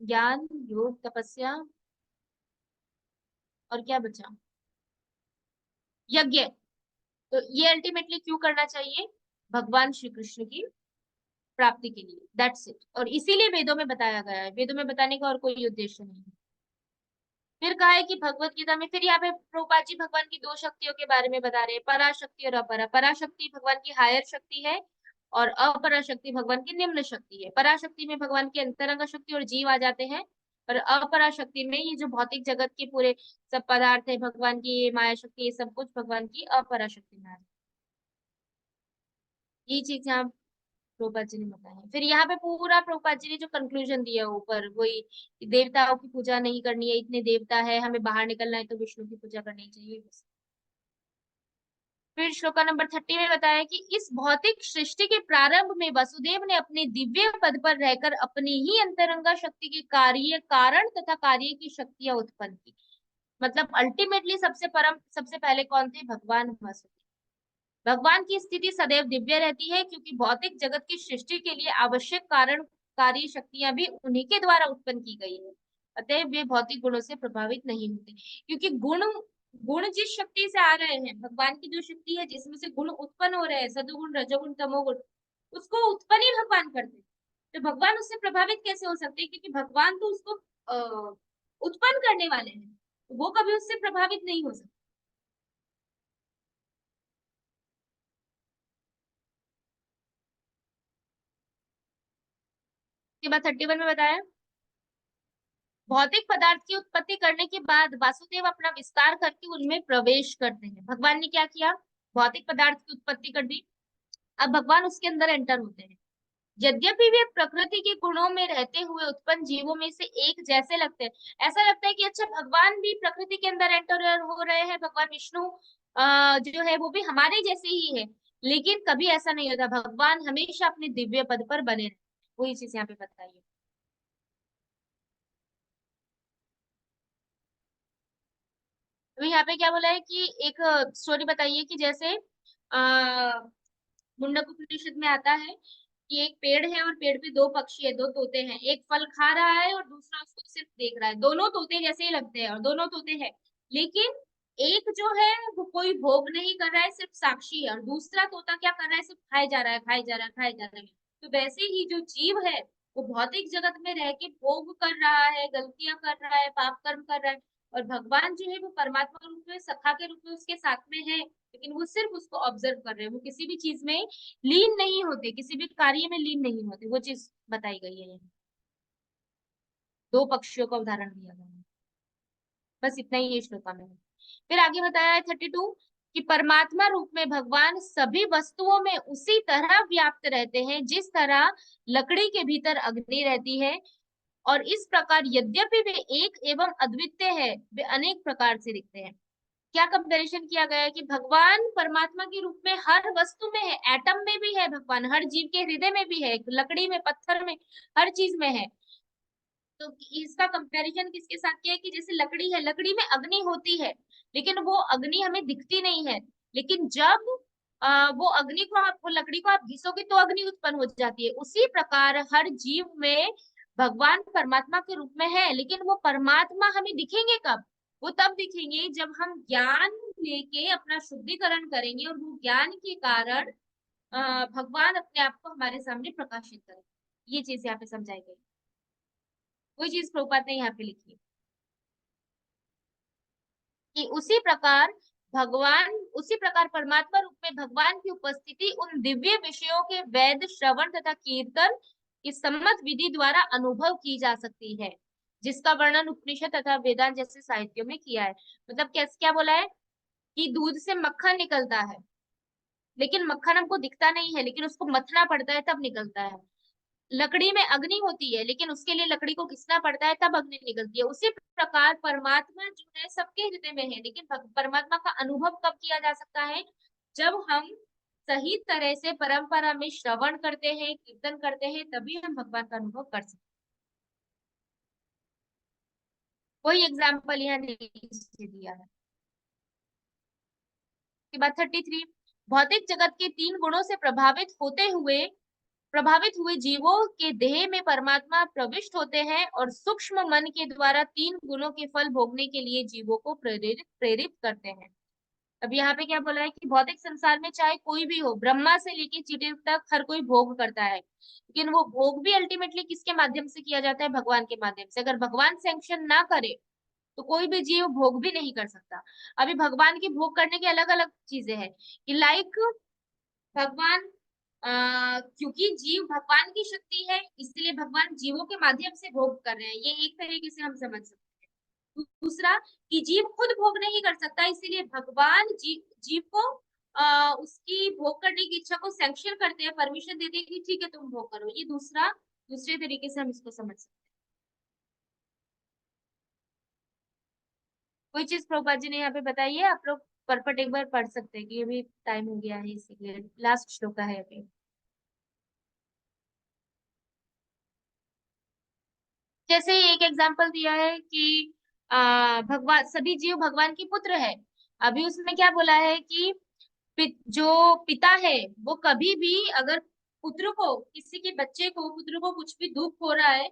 ज्ञान, योग, तपस्या, और क्या बचा? यज्ञ। तो ये अल्टीमेटली क्यों करना चाहिए? भगवान श्री कृष्ण की प्राप्ति के लिए, दैट्स इट। और इसीलिए वेदों में बताया गया है, वेदों में बताने का और कोई उद्देश्य नहीं है। फिर कहा है कि भगवत गीता में, फिर यहाँ पे प्रभुपाद जी भगवान की दो शक्तियों के बारे में बता रहे हैं, पराशक्ति और अपरा। पराशक्ति भगवान की हायर शक्ति है, और अपराशक्ति भगवान की निम्न शक्ति है। पराशक्ति में भगवान की अंतरंग शक्ति और जीव आ जाते हैं, और अपराशक्ति में ये जो भौतिक जगत के पूरे सब पदार्थ है, भगवान की ये माया शक्ति, ये सब कुछ भगवान की अपराशक्ति में आ जाता है। ये चीज यहाँ प्रभुपाद जी ने बताया है। फिर यहाँ पे पूरा प्रभुपाद जी ने जो कंक्लूजन दिया ऊपर, वही कि देवताओं की पूजा नहीं करनी है, इतने देवता है, हमें बाहर निकलना है तो विष्णु की पूजा करनी चाहिए बस। फिर श्लोका नंबर 30 में बताया कि इस भौतिक सृष्टि के प्रारंभ में वसुदेव ने अपने दिव्य पद पर रहकर अपनी ही अंतरंगा शक्ति के कार्य कारण तथा कार्य की शक्तियां उत्पन्न की। मतलब अल्टीमेटली सबसे पहले कौन थे? भगवान वसुदेव। भगवान की स्थिति सदैव दिव्य रहती है, क्योंकि भौतिक जगत की सृष्टि के लिए आवश्यक कारण कार्य शक्तियां भी उन्हीं के द्वारा उत्पन्न की गई है। अतः वे भौतिक गुणों से प्रभावित नहीं होते, क्योंकि गुण गुण जिस शक्ति से आ रहे हैं, भगवान की जो शक्ति है जिसमें से गुण उत्पन्न हो रहे हैं, सदुगुण, रजोगुण, तमोगुण, उसको उत्पन्न ही भगवान करते हैं। तो भगवान उससे प्रभावित कैसे हो सकते हैं? क्योंकि भगवान तो उसको उत्पन्न करने वाले हैं, तो वो कभी उससे प्रभावित नहीं हो सकते। के बाद 31 में बताया, भौतिक पदार्थ की उत्पत्ति करने के बाद वासुदेव अपना विस्तार करके उनमें प्रवेश करते हैं। भगवान ने क्या किया? भौतिक पदार्थ की उत्पत्ति कर दी, अब भगवान उसके अंदर एंटर होते हैं। यद्यपि वे प्रकृति के गुणों में रहते हुए उत्पन्न जीवों में से एक जैसे लगते हैं, ऐसा लगता है कि अच्छा भगवान भी प्रकृति के अंदर एंटर हो रहे हैं, भगवान विष्णु जो है वो भी हमारे जैसे ही है। लेकिन कभी ऐसा नहीं होता, भगवान हमेशा अपने दिव्य पद पर बने रहते हैं। वही चीज यहाँ पे बताइए। तो यहाँ पे क्या बोला है कि एक स्टोरी बताइए कि जैसे आ, मुंडक उपनिषद में आता है कि एक पेड़ है, और पेड़ पे दो पक्षी है, दो तोते हैं, एक फल खा रहा है और दूसरा उसको सिर्फ देख रहा है। दोनों तोते जैसे ही लगते हैं और दोनों तोते हैं, लेकिन एक जो है वो कोई भोग नहीं कर रहा है, सिर्फ साक्षी है, और दूसरा तोता क्या कर रहा है? सिर्फ खाए जा रहा है, खाए जा रहा है, खाए जा रहा है। तो वैसे ही जो जीव है वो भौतिक जगत में रह के भोग कर रहा है, गलतियां कर रहा है, पाप कर्म कर रहा है, और भगवान जो है वो परमात्मा रूप में, सखा के रूप में उसके साथ में है, लेकिन वो सिर्फ उसको ऑब्जर्व कर रहे हैं, वो किसी भी चीज में लीन नहीं होते, किसी भी कार्य में लीन नहीं होते। वो चीज बताई गई है यहाँ। दो पक्षियों का उदाहरण दिया गया है। बस इतना ही ये श्लोका में है। फिर आगे बताया है 32 कि परमात्मा रूप में भगवान सभी वस्तुओं में उसी तरह व्याप्त रहते हैं जिस तरह लकड़ी के भीतर अग्नि रहती है, और इस प्रकार यद्यपि वे एक एवं अद्वितीय है, वे अनेक प्रकार से दिखते हैं। क्या कंपैरिजन किया गया है कि भगवान परमात्मा के रूप में हर वस्तु में है, एटम में भी है भगवान, हर जीव के हृदय में भी है, लकड़ी में, पत्थर में, हर चीज में है। तो इसका कंपैरिजन किसके साथ किया है कि जैसे लकड़ी है, लकड़ी में अग्नि होती है, लेकिन वो अग्नि हमें दिखती नहीं है, लेकिन जब वो अग्नि को आप, वो लकड़ी को आप घिसोगे तो अग्नि उत्पन्न हो जाती है। उसी प्रकार हर जीव में भगवान परमात्मा के रूप में है, लेकिन वो परमात्मा हमें दिखेंगे कब? वो तब दिखेंगे जब हम ज्ञान लेके अपना शुद्धिकरण करेंगे, और वो ज्ञान के कारण भगवान अपने आप को हमारे सामने प्रकाशित करेंगे। ये चीज यहाँ पे समझाई गई। कोई चीज प्रभुपाद ने यहाँ पे लिखी है कि उसी प्रकार परमात्मा रूप में भगवान की उपस्थिति उन दिव्य विषयों के वेद श्रवण तथा कीर्तन की सम्मत विधि द्वारा अनुभव की जा सकती है, जिसका वर्णन उपनिषद तथा वेदांत जैसे साहित्यों में किया है। मतलब कैसे, क्या बोला है कि दूध से मक्खन निकलता है, लेकिन मक्खन हमको दिखता नहीं है, लेकिन उसको मथना पड़ता है तब निकलता है। लकड़ी में अग्नि होती है, लेकिन उसके लिए लकड़ी को घिसना पड़ता है तब अग्नि निकलती है। उसी प्रकार परमात्मा जो है सबके हृदय में है, लेकिन परमात्मा का अनुभव कब किया जा सकता है? जब हम सही तरह से परंपरा में श्रवण करते हैं, कीर्तन करते हैं, तभी हम भगवान का अनुभव कर सकते हैं। कोई एग्जाम्पल यहाँ नहीं दिया है। के बाद 33, भौतिक जगत के तीन गुणों से प्रभावित हुए जीवों के देह में परमात्मा प्रविष्ट होते हैं और सूक्ष्म मन के द्वारा तीन गुणों के फल भोगने के लिए जीवों को प्रेरित प्रेरित करते हैं। अब यहाँ पे क्या बोला है कि भौतिक संसार में चाहे कोई भी हो, ब्रह्मा से लेके चींटी तक हर कोई भोग करता है, लेकिन वो भोग भी अल्टीमेटली किसके माध्यम से किया जाता है? भगवान के माध्यम से। अगर भगवान सैंक्शन ना करे तो कोई भी जीव भोग भी नहीं कर सकता। अभी भगवान की भोग करने की अलग अलग चीजें हैं कि लाइक भगवान क्योंकि जीव भगवान की शक्ति है, इसलिए भगवान जीवों के माध्यम से भोग कर रहे हैं, ये एक तरीके से हम समझ सकते हैं। दूसरा कि जीव खुद भोग नहीं कर सकता, इसीलिए भगवान जीव को उसकी भोग करने की इच्छा को सैंक्शन करते हैं, परमिशन देते हैं कि ठीक है तुम भोग करो। ये दूसरे तरीके से हम इसको समझ सकते हैं। कोई चीज प्रभुपाद जी ने यहाँ पे बताई है? आप लोग परपट एक बार पढ़ सकते हैं कि अभी टाइम हो गया है, इसीलिए लास्ट श्लोक है अभी। जैसे एक एग्जाम्पल दिया है कि भगवान, सभी जीव भगवान की पुत्र है। अभी उसमें क्या बोला है कि जो पिता है वो कभी भी अगर पुत्र को, किसी के बच्चे को, पुत्र को कुछ भी दुख हो रहा है,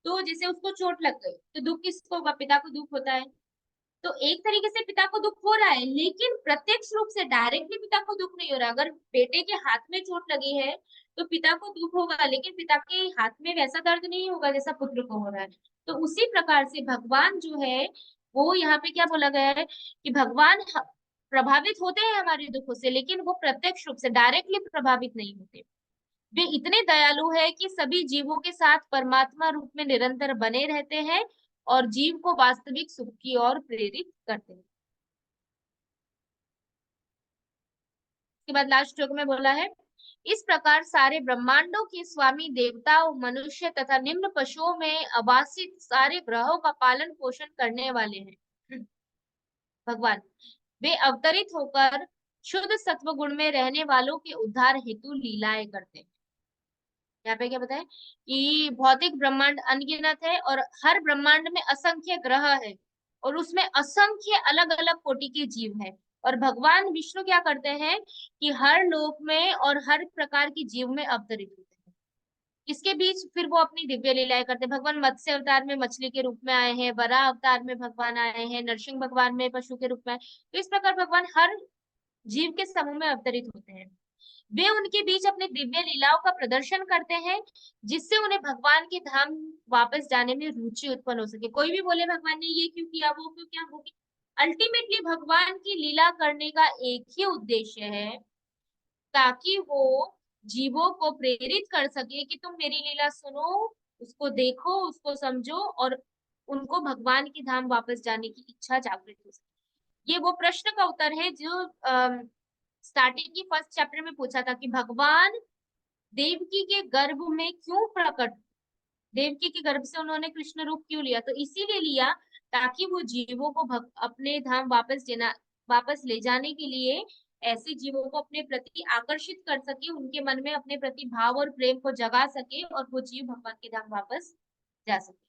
तो जैसे उसको चोट लग गई तो दुख किसको होगा? पिता को दुख होता है। तो एक तरीके से पिता को दुख हो रहा है, लेकिन प्रत्यक्ष रूप से डायरेक्टली पिता को दुख नहीं हो रहा। अगर बेटे के हाथ में चोट लगी है तो पिता को दुख होगा, लेकिन पिता के हाथ में वैसा दर्द नहीं होगा जैसा पुत्र को हो रहा है। तो उसी प्रकार से भगवान जो है, वो यहाँ पे क्या बोला गया है कि भगवान प्रभावित होते हैं हमारे दुखों से, लेकिन वो प्रत्यक्ष रूप से डायरेक्टली प्रभावित नहीं होते। वे इतने दयालु है कि सभी जीवों के साथ परमात्मा रूप में निरंतर बने रहते हैं और जीव को वास्तविक सुख की ओर प्रेरित करते हैं। इसके बाद लास्ट श्लोक में बोला है, इस प्रकार सारे ब्रह्मांडों के स्वामी देवताओं, मनुष्य तथा निम्न पशुओं में अवासित सारे ग्रहों का पालन पोषण करने वाले हैं भगवान। वे अवतरित होकर शुद्ध सत्व गुण में रहने वालों के उद्धार हेतु लीलाएं करते हैं। यहाँ पे क्या बताए कि भौतिक ब्रह्मांड अनगिनत है और हर ब्रह्मांड में असंख्य ग्रह है और उसमें असंख्य अलग अलग कोटि के जीव है। और भगवान विष्णु क्या करते हैं कि हर लोक में और हर प्रकार की जीव में अवतरित होते हैं। इसके बीच फिर वो अपनी दिव्य लीलाएं करते हैं। भगवान मत्स्य अवतार में मछली के रूप में आए हैं, वराह अवतार में भगवान आए हैं, नरसिंह भगवान में पशु के रूप में आए। तो इस प्रकार भगवान हर जीव के समूह में अवतरित होते हैं। वे उनके बीच अपने दिव्य लीलाओं का प्रदर्शन करते हैं, जिससे उन्हें भगवान के धाम वापस जाने में रुचि उत्पन्न हो सके। कोई भी बोले भगवान ने ये क्यों किया, वो क्यों किया, वो किया, अल्टीमेटली भगवान की लीला करने का एक ही उद्देश्य है, ताकि वो जीवों को प्रेरित कर सके कि तुम मेरी लीला सुनो, उसको देखो, उसको समझो और उनको भगवान की धाम वापस जाने की इच्छा जागृत हो सके। ये वो प्रश्न का उत्तर है जो स्टार्टिंग की फर्स्ट चैप्टर में पूछा था कि भगवान देवकी के गर्भ में क्यों प्रकट, देवकी के गर्भ से उन्होंने कृष्ण रूप क्यों लिया? तो इसीलिए लिया ताकि वो जीवों को अपने धाम वापस ले जाने के लिए ऐसे जीवों को अपने प्रति आकर्षित कर सके, उनके मन में अपने प्रति भाव और प्रेम को जगा सके और वो जीव भगवान के धाम वापस जा सके।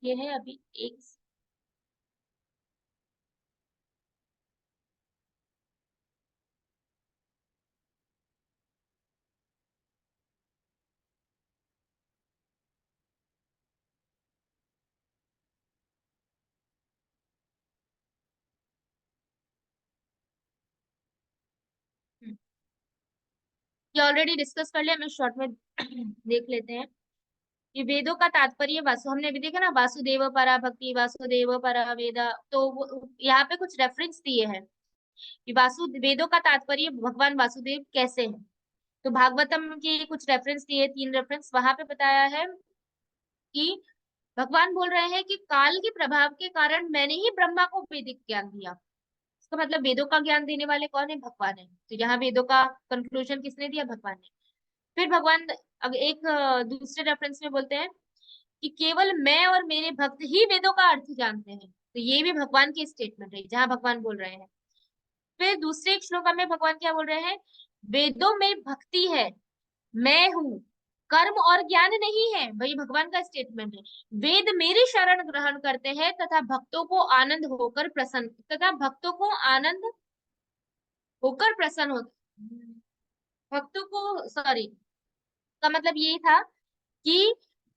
ये है अभी एक। ये ऑलरेडी डिस्कस कर लिया, मैं शॉर्ट में देख लेते हैं। ये वेदों का तात्पर्य हमने अभी देखा ना, वासुदेव परा भक्ति, वासुदेव परा वेद। तो यहाँ पे कुछ रेफरेंस दिए हैं कि वेदों का तात्पर्य भगवान वासुदेव कैसे हैं। तो भागवतम के कुछ रेफरेंस दिए, 3 रेफरेंस वहां पे बताया है कि भगवान बोल रहे हैं कि काल के प्रभाव के कारण मैंने ही ब्रह्मा को वैदिक ज्ञान दिया। इसका मतलब वेदों का ज्ञान देने वाले कौन है? भगवान है। तो यहाँ वेदों का कंक्लूजन किसने दिया? भगवान ने। फिर भगवान अब एक दूसरे रेफरेंस में बोलते हैं कि केवल मैं और मेरे भक्त ही वेदों का अर्थ जानते हैं। तो ये भी भगवान की स्टेटमेंट है जहां भगवान बोल रहे हैं। फिर दूसरे एक श्लोक में भगवान क्या बोल रहे हैं? वेदों में भक्ति है, मैं हूँ, कर्म और ज्ञान नहीं है, वही भगवान का स्टेटमेंट है। वेद मेरी शरण ग्रहण करते हैं तथा भक्तों को आनंद होकर प्रसन्न, तथा भक्तों को आनंद होकर प्रसन्न होते, भक्तों को, सॉरी, का मतलब ये था कि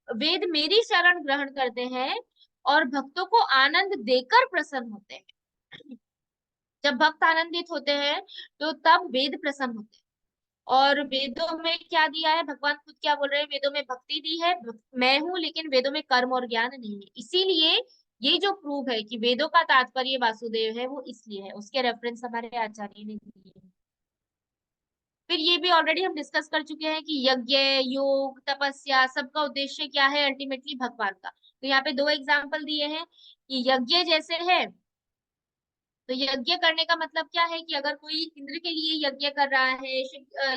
वेद मेरी शरण ग्रहण करते हैं और भक्तों को आनंद देकर प्रसन्न होते हैं। जब भक्त आनंदित होते हैं तो तब वेद प्रसन्न होते हैं। और वेदों में क्या दिया है, भगवान खुद क्या बोल रहे हैं, वेदों में भक्ति दी है, मैं हूं, लेकिन वेदों में कर्म और ज्ञान नहीं है। इसीलिए ये जो प्रूव है कि वेदों का तात्पर्य वासुदेव है, वो इसलिए है, उसके रेफरेंस हमारे आचार्य ने दिए हैं। फिर ये भी ऑलरेडी हम डिस्कस कर चुके हैं कि यज्ञ, योग, तपस्या, सबका उद्देश्य क्या है, अल्टीमेटली भगवान का। तो यहाँ पे दो एग्जाम्पल दिए हैं कि यज्ञ जैसे है, तो यज्ञ करने का मतलब क्या है कि अगर कोई इंद्र के लिए यज्ञ कर रहा है,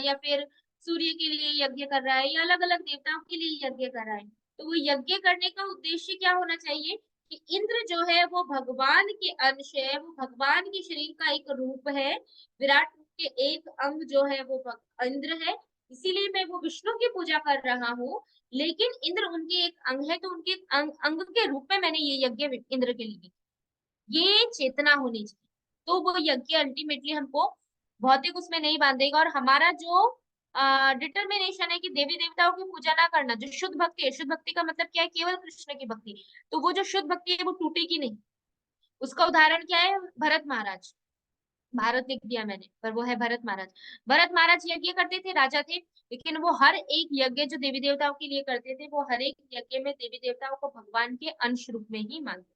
या फिर सूर्य के लिए यज्ञ कर रहा है, या अलग अलग देवताओं के लिए यज्ञ कर रहा है, तो वो यज्ञ करने का उद्देश्य क्या होना चाहिए कि इंद्र जो है वो भगवान के अंश है, वो भगवान के शरीर का एक रूप है, विराट रूप के एक अंग जो है वो इंद्र है। इसीलिए मैं वो विष्णु की पूजा कर रहा हूँ, लेकिन इंद्र उनके एक अंग है, तो उनके अंग के रूप में मैंने ये यज्ञ इंद्र के लिए, ये चेतना होनी चाहिए। तो वो यज्ञ अल्टीमेटली हमको भौतिक उसमें नहीं बांधेगा, और हमारा जो डिटर्मिनेशन है कि देवी देवताओं की पूजा ना करना, जो शुद्ध भक्ति है, शुद्ध भक्ति का मतलब क्या है, केवल कृष्ण की भक्ति, तो वो जो शुद्ध भक्ति है वो टूटेगी नहीं। उसका उदाहरण क्या है, भरत महाराज, भारत लिख दिया मैंने, पर वो है भरत महाराज। भरत महाराज यज्ञ करते थे, राजा थे, लेकिन वो हर एक यज्ञ जो देवी देवताओं के लिए करते थे, वो हर एक यज्ञ में देवी देवताओं को भगवान के अंश रूप में ही मानते,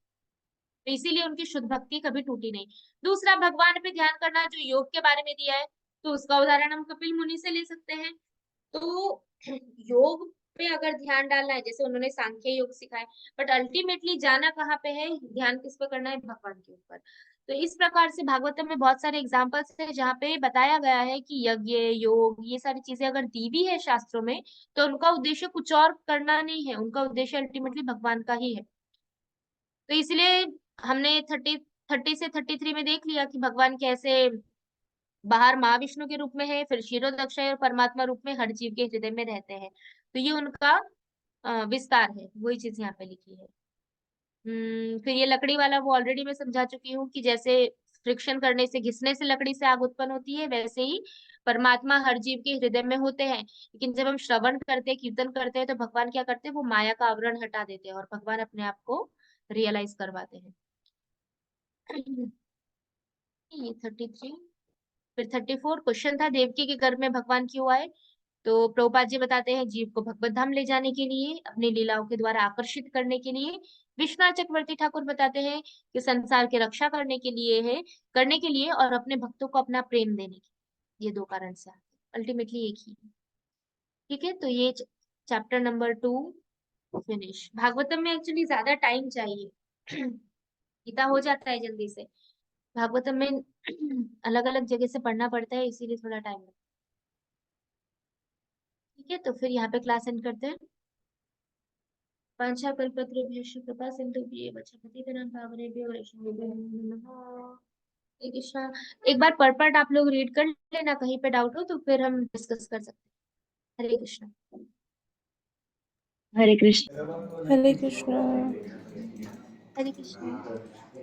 तो इसीलिए उनकी शुद्ध भक्ति कभी टूटी नहीं। दूसरा, भगवान पे ध्यान करना जो योग के बारे में दिया है, तो उसका उदाहरण हम कपिल मुनि से ले सकते हैं। तो योग पे अगर ध्यान डालना है, जैसे उन्होंने सांख्य योग सिखाया, बट अल्टीमेटली जाना कहाँ पे है, ध्यान किस पे करना है, भगवान के ऊपर। तो इस प्रकार से भागवतम में बहुत सारे एग्जाम्पल्स है जहाँ पे बताया गया है कि यज्ञ, योग, ये सारी चीजें अगर दी भी है शास्त्रों में, तो उनका उद्देश्य कुछ और करना नहीं है, उनका उद्देश्य अल्टीमेटली भगवान का ही है। तो इसलिए हमने 30 से 33 में देख लिया कि भगवान कैसे बाहर महाविष्णु के रूप में है, फिर क्षीरोदक्षय और परमात्मा रूप में हर जीव के हृदय में रहते हैं। तो ये उनका विस्तार है, वही चीज यहाँ पे लिखी है। फिर ये लकड़ी वाला वो ऑलरेडी मैं समझा चुकी हूँ कि जैसे फ्रिक्शन करने से, घिसने से लकड़ी से आग उत्पन्न होती है, वैसे ही परमात्मा हर जीव के हृदय में होते हैं, लेकिन जब हम श्रवण करते हैं, कीर्तन करते हैं, तो भगवान क्या करते हैं, वो माया का आवरण हटा देते हैं और भगवान अपने आप को रियलाइज करवाते हैं। ये 33। फिर 34 क्वेश्चन था, देवकी के गर्भ में भगवान क्यों आए। तो प्रभुपाद जी बताते हैं, जीव को भगवत धाम ले जाने के लिए, अपनी लीलाओं के द्वारा आकर्षित करने के लिए। विश्वनाथ चक्रवर्ती ठाकुर बताते हैं कि संसार की रक्षा करने के लिए है, करने के लिए, और अपने भक्तों को अपना प्रेम देने के लिए। ये दो कारण से अल्टीमेटली एक ही है। ठीक है, तो ये चैप्टर नंबर 2 फिनिश। भागवतम में एक्चुअली ज्यादा टाइम चाहिए, गीता हो जाता है जल्दी से, भागवतम में अलग अलग जगह से पढ़ना पड़ता है, इसीलिए थोड़ा टाइम लगता है। ठीक है, तो फिर यहाँ पे क्लास एंड करते हैं। वाञ्छा कल्पतरुभ्यश्च कृपा सिन्धुभ्येव च पतितनां पावनेभ्यो वैष्णवेभ्यो नमो नमः। हरे कृष्णा। एक बार पर पार्ट आप लोग रीड कर लेना, कहीं पे डाउट हो तो फिर हम डिस्कस कर सकते हैं। हरे कृष्णा। हरे कृष्ण। हरे कृष्णा। हरे कृष्णा।